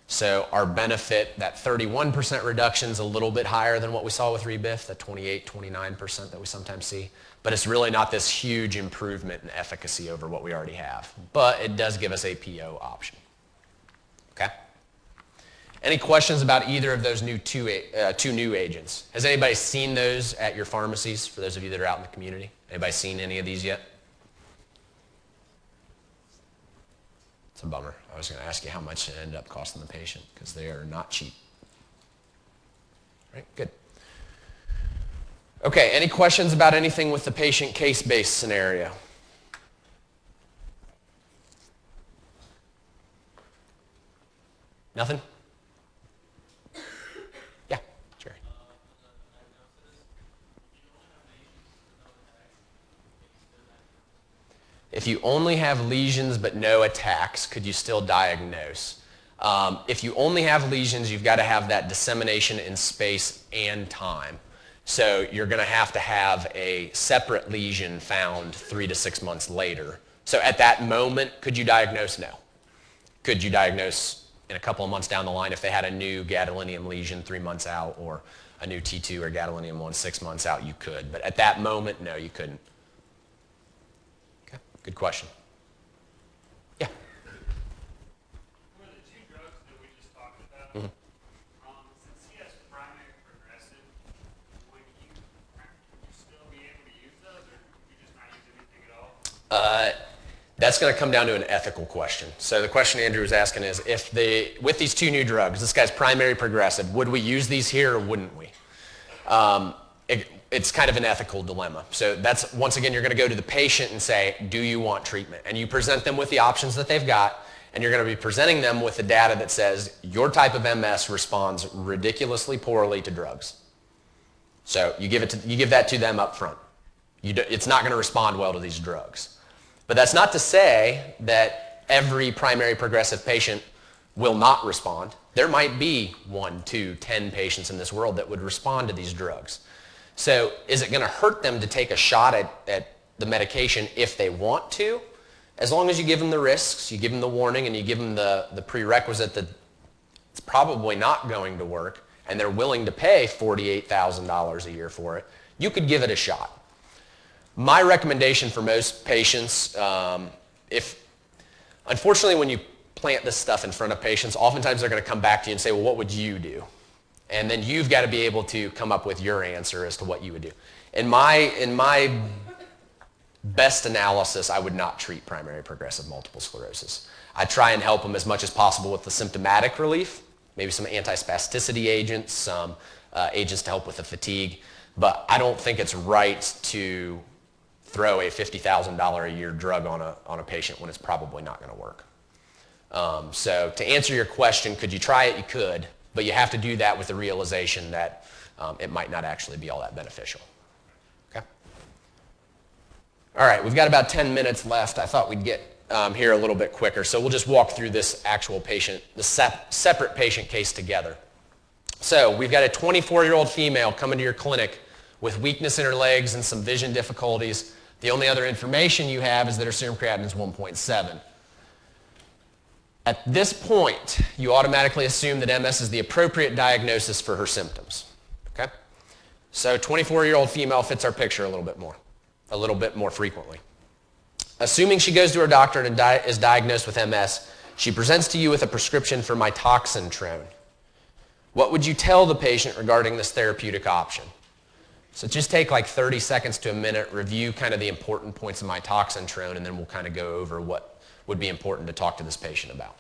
So our benefit, that 31% reduction, is a little bit higher than what we saw with Rebif, the 28, 29% that we sometimes see. But it's really not this huge improvement in efficacy over what we already have. But it does give us a PO option. Okay? Any questions about either of those two new agents? Has anybody seen those at your pharmacies, for those of you that are out in the community? Anybody seen any of these yet? It's a bummer. I was going to ask you how much it ended up costing the patient, because they are not cheap. Right, good. Okay, any questions about anything with the patient case-based scenario? Nothing? Yeah, Jerry. If you only have lesions but no attacks, could you still diagnose? If you only have lesions, you've got to have that dissemination in space and time. So you're going to have a separate lesion found 3 to 6 months later. So at that moment, could you diagnose? No. Could you diagnose in a couple of months down the line if they had a new gadolinium lesion 3 months out, or a new T2 or gadolinium 1 6 months out? You could. But at that moment, no, you couldn't. Okay, good question. Yeah. For the two drugs that we just talked about, since he has primary progressive, would you still be able to use those, or would you just not use anything at all? That's going to come down to an ethical question. So the question Andrew was asking is, with these two new drugs, this guy's primary progressive, would we use these here or wouldn't we? It's kind of an ethical dilemma. So that's, once again, you're going to go to the patient and say, do you want treatment? And you present them with the options that they've got, and you're going to be presenting them with the data that says your type of MS responds ridiculously poorly to drugs. So you give that to them up front. It's not going to respond well to these drugs. But that's not to say that every primary progressive patient will not respond. There might be 1, 2, 10 patients in this world that would respond to these drugs. So is it going to hurt them to take a shot at the medication if they want to? As long as you give them the risks, you give them the warning, and you give them the prerequisite that it's probably not going to work, and they're willing to pay $48,000 a year for it, you could give it a shot. My recommendation for most patients, unfortunately when you plant this stuff in front of patients, oftentimes they're going to come back to you and say, well, what would you do? And then you've got to be able to come up with your answer as to what you would do. In my best analysis, I would not treat primary progressive multiple sclerosis. I try and help them as much as possible with the symptomatic relief, maybe some antispasticity agents, some agents to help with the fatigue, but I don't think it's right to throw a $50,000 a year drug on a patient when it's probably not going to work. So to answer your question, could you try it? You could, but you have to do that with the realization that it might not actually be all that beneficial. Okay? All right, we've got about 10 minutes left. I thought we'd get here a little bit quicker, so we'll just walk through this actual patient, the separate patient case together. So we've got a 24-year-old female coming to your clinic with weakness in her legs and some vision difficulties. The only other information you have is that her serum creatinine is 1.7. At this point, you automatically assume that MS is the appropriate diagnosis for her symptoms. Okay? So 24-year-old female fits our picture a little bit more frequently. Assuming she goes to her doctor and is diagnosed with MS, she presents to you with a prescription for mitoxantrone. What would you tell the patient regarding this therapeutic option? So just take like 30 seconds to a minute, review kind of the important points of mitoxantrone, and then we'll kind of go over what would be important to talk to this patient about.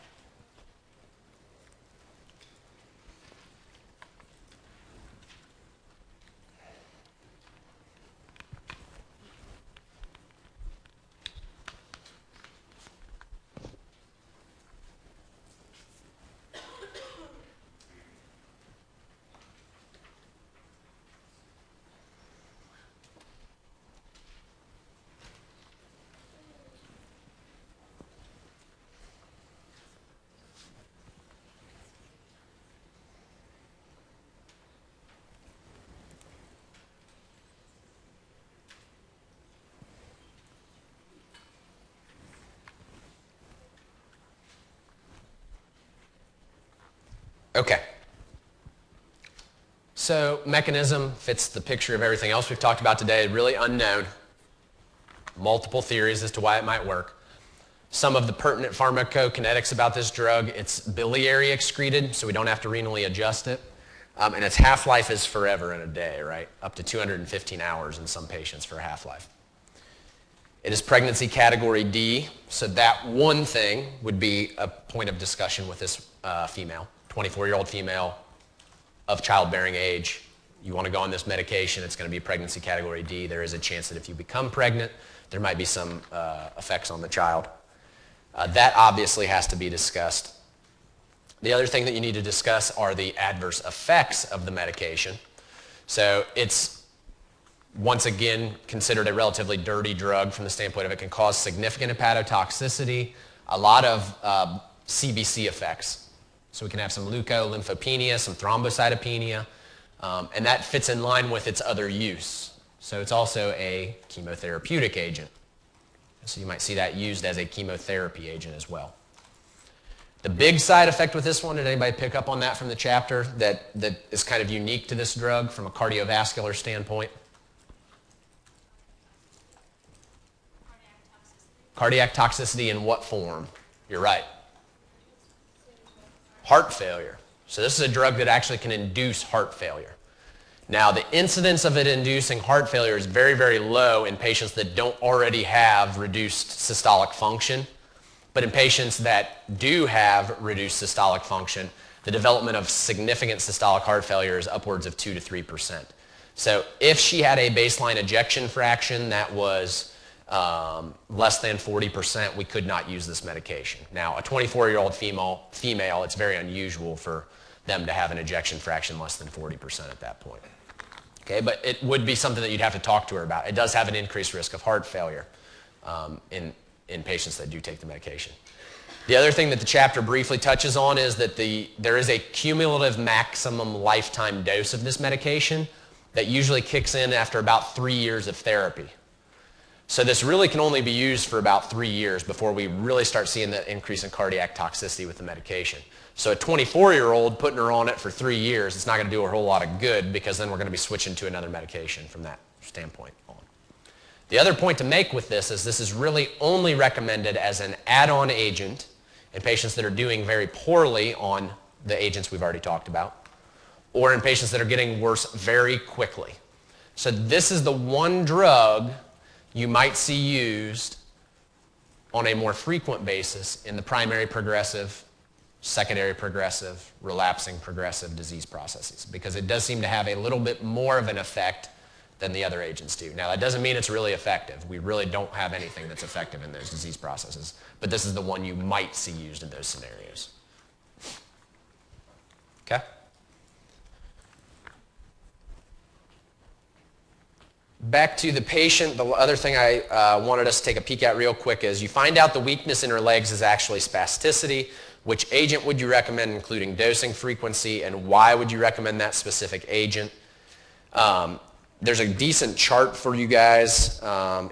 Okay. So mechanism fits the picture of everything else we've talked about today. Really unknown. Multiple theories as to why it might work. Some of the pertinent pharmacokinetics about this drug, it's biliary excreted, so we don't have to renally adjust it. And its half-life is forever in a day, right? Up to 215 hours in some patients for a half-life. It is pregnancy category D, so that one thing would be a point of discussion with this female. 24-year-old female of childbearing age. You want to go on this medication, it's going to be pregnancy category D. There is a chance that if you become pregnant, there might be some effects on the child. That obviously has to be discussed. The other thing that you need to discuss are the adverse effects of the medication. So it's, once again, considered a relatively dirty drug from the standpoint of it can cause significant hepatotoxicity, a lot of CBC effects. So we can have some leukolymphopenia, some thrombocytopenia, and that fits in line with its other use. So it's also a chemotherapeutic agent. So you might see that used as a chemotherapy agent as well. The big side effect with this one, did anybody pick up on that from the chapter, that is kind of unique to this drug from a cardiovascular standpoint? Cardiac toxicity in what form? You're right. Heart failure. So this is a drug that actually can induce heart failure. Now, the incidence of it inducing heart failure is very, very low in patients that don't already have reduced systolic function. But in patients that do have reduced systolic function, the development of significant systolic heart failure is upwards of 2 to 3%. So if she had a baseline ejection fraction that was less than 40%, we could not use this medication. Now, a 24-year-old female, it's very unusual for them to have an ejection fraction less than 40% at that point. Okay, but it would be something that you'd have to talk to her about. It does have an increased risk of heart failure in patients that do take the medication. The other thing that the chapter briefly touches on is that there is a cumulative maximum lifetime dose of this medication that usually kicks in after about 3 years of therapy. So this really can only be used for about 3 years before we really start seeing the increase in cardiac toxicity with the medication. So a 24-year-old, putting her on it for 3 years, it's not going to do a whole lot of good because then we're going to be switching to another medication from that standpoint on. The other point to make with this is really only recommended as an add-on agent in patients that are doing very poorly on the agents we've already talked about, or in patients that are getting worse very quickly. So this is the one drug you might see used on a more frequent basis in the primary progressive, secondary progressive, relapsing progressive disease processes, because it does seem to have a little bit more of an effect than the other agents do. Now, that doesn't mean it's really effective. We really don't have anything that's effective in those disease processes, but this is the one you might see used in those scenarios. Okay? Back to the patient, the other thing I wanted us to take a peek at real quick is you find out the weakness in her legs is actually spasticity. Which agent would you recommend, including dosing frequency, and why would you recommend that specific agent? There's a decent chart for you guys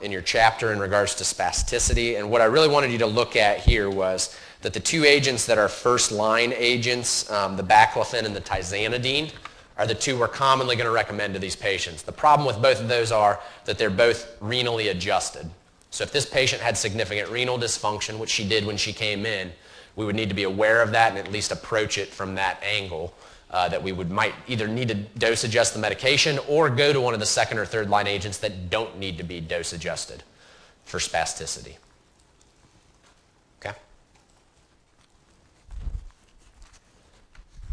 in your chapter in regards to spasticity, and what I really wanted you to look at here was that the two agents that are first-line agents, the baclofen and the tizanidine, are the two we're commonly going to recommend to these patients. The problem with both of those are that they're both renally adjusted. So if this patient had significant renal dysfunction, which she did when she came in, we would need to be aware of that and at least approach it from that angle, that we might either need to dose adjust the medication or go to one of the second or third line agents that don't need to be dose adjusted for spasticity. Okay?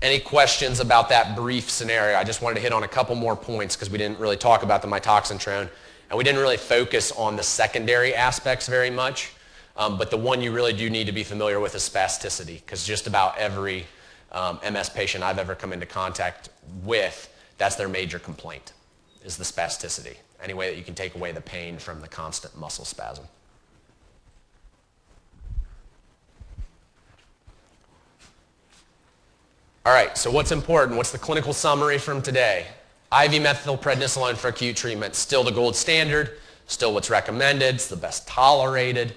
Any questions about that brief scenario? I just wanted to hit on a couple more points because we didn't really talk about the mitoxantrone, and we didn't really focus on the secondary aspects very much. But the one you really do need to be familiar with is spasticity, because just about every MS patient I've ever come into contact with, that's their major complaint, is the spasticity. Any way that you can take away the pain from the constant muscle spasm. All right, so what's important? What's the clinical summary from today? IV methylprednisolone for acute treatment, still the gold standard, still what's recommended, it's the best tolerated.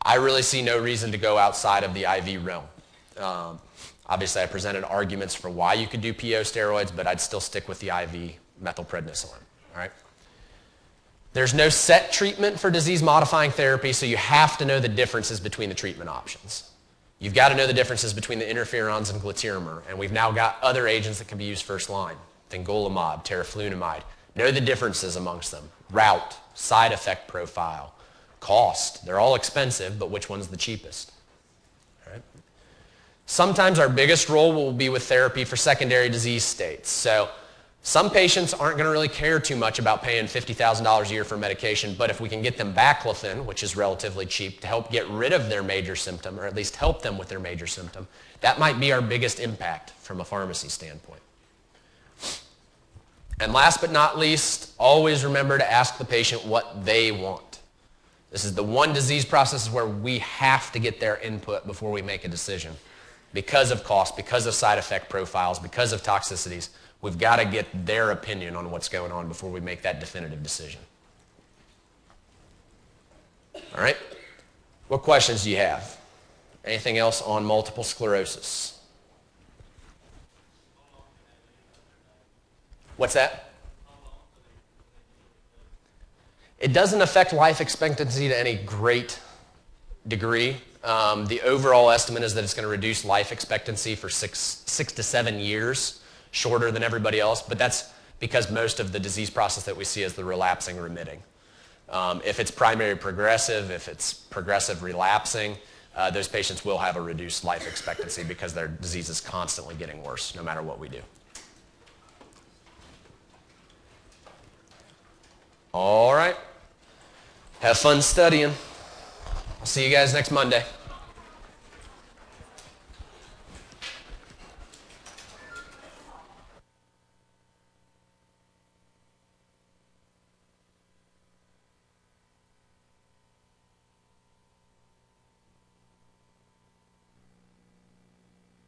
I really see no reason to go outside of the IV realm. Obviously, I presented arguments for why you could do PO steroids, but I'd still stick with the IV methylprednisolone. All right? There's no set treatment for disease-modifying therapy, so you have to know the differences between the treatment options. You've got to know the differences between the interferons and glatiramer, and we've now got other agents that can be used first line, fingolimod, teriflunomide. Know the differences amongst them. Route, side effect profile, cost. They're all expensive, but which one's the cheapest? All right. Sometimes our biggest role will be with therapy for secondary disease states. So some patients aren't going to really care too much about paying $50,000 a year for medication, but if we can get them baclofen, which is relatively cheap, to help get rid of their major symptom, or at least help them with their major symptom, that might be our biggest impact from a pharmacy standpoint. And last but not least, always remember to ask the patient what they want. This is the one disease process where we have to get their input before we make a decision. Because of cost, because of side effect profiles, because of toxicities, we've got to get their opinion on what's going on before we make that definitive decision. All right? What questions do you have? Anything else on multiple sclerosis? What's that? It doesn't affect life expectancy to any great degree. The overall estimate is that it's going to reduce life expectancy for six to 7 years, shorter than everybody else, but that's because most of the disease process that we see is the relapsing remitting. If it's primary progressive, if it's progressive relapsing, those patients will have a reduced life expectancy because their disease is constantly getting worse no matter what we do. All right. Have fun studying. I'll see you guys next Monday.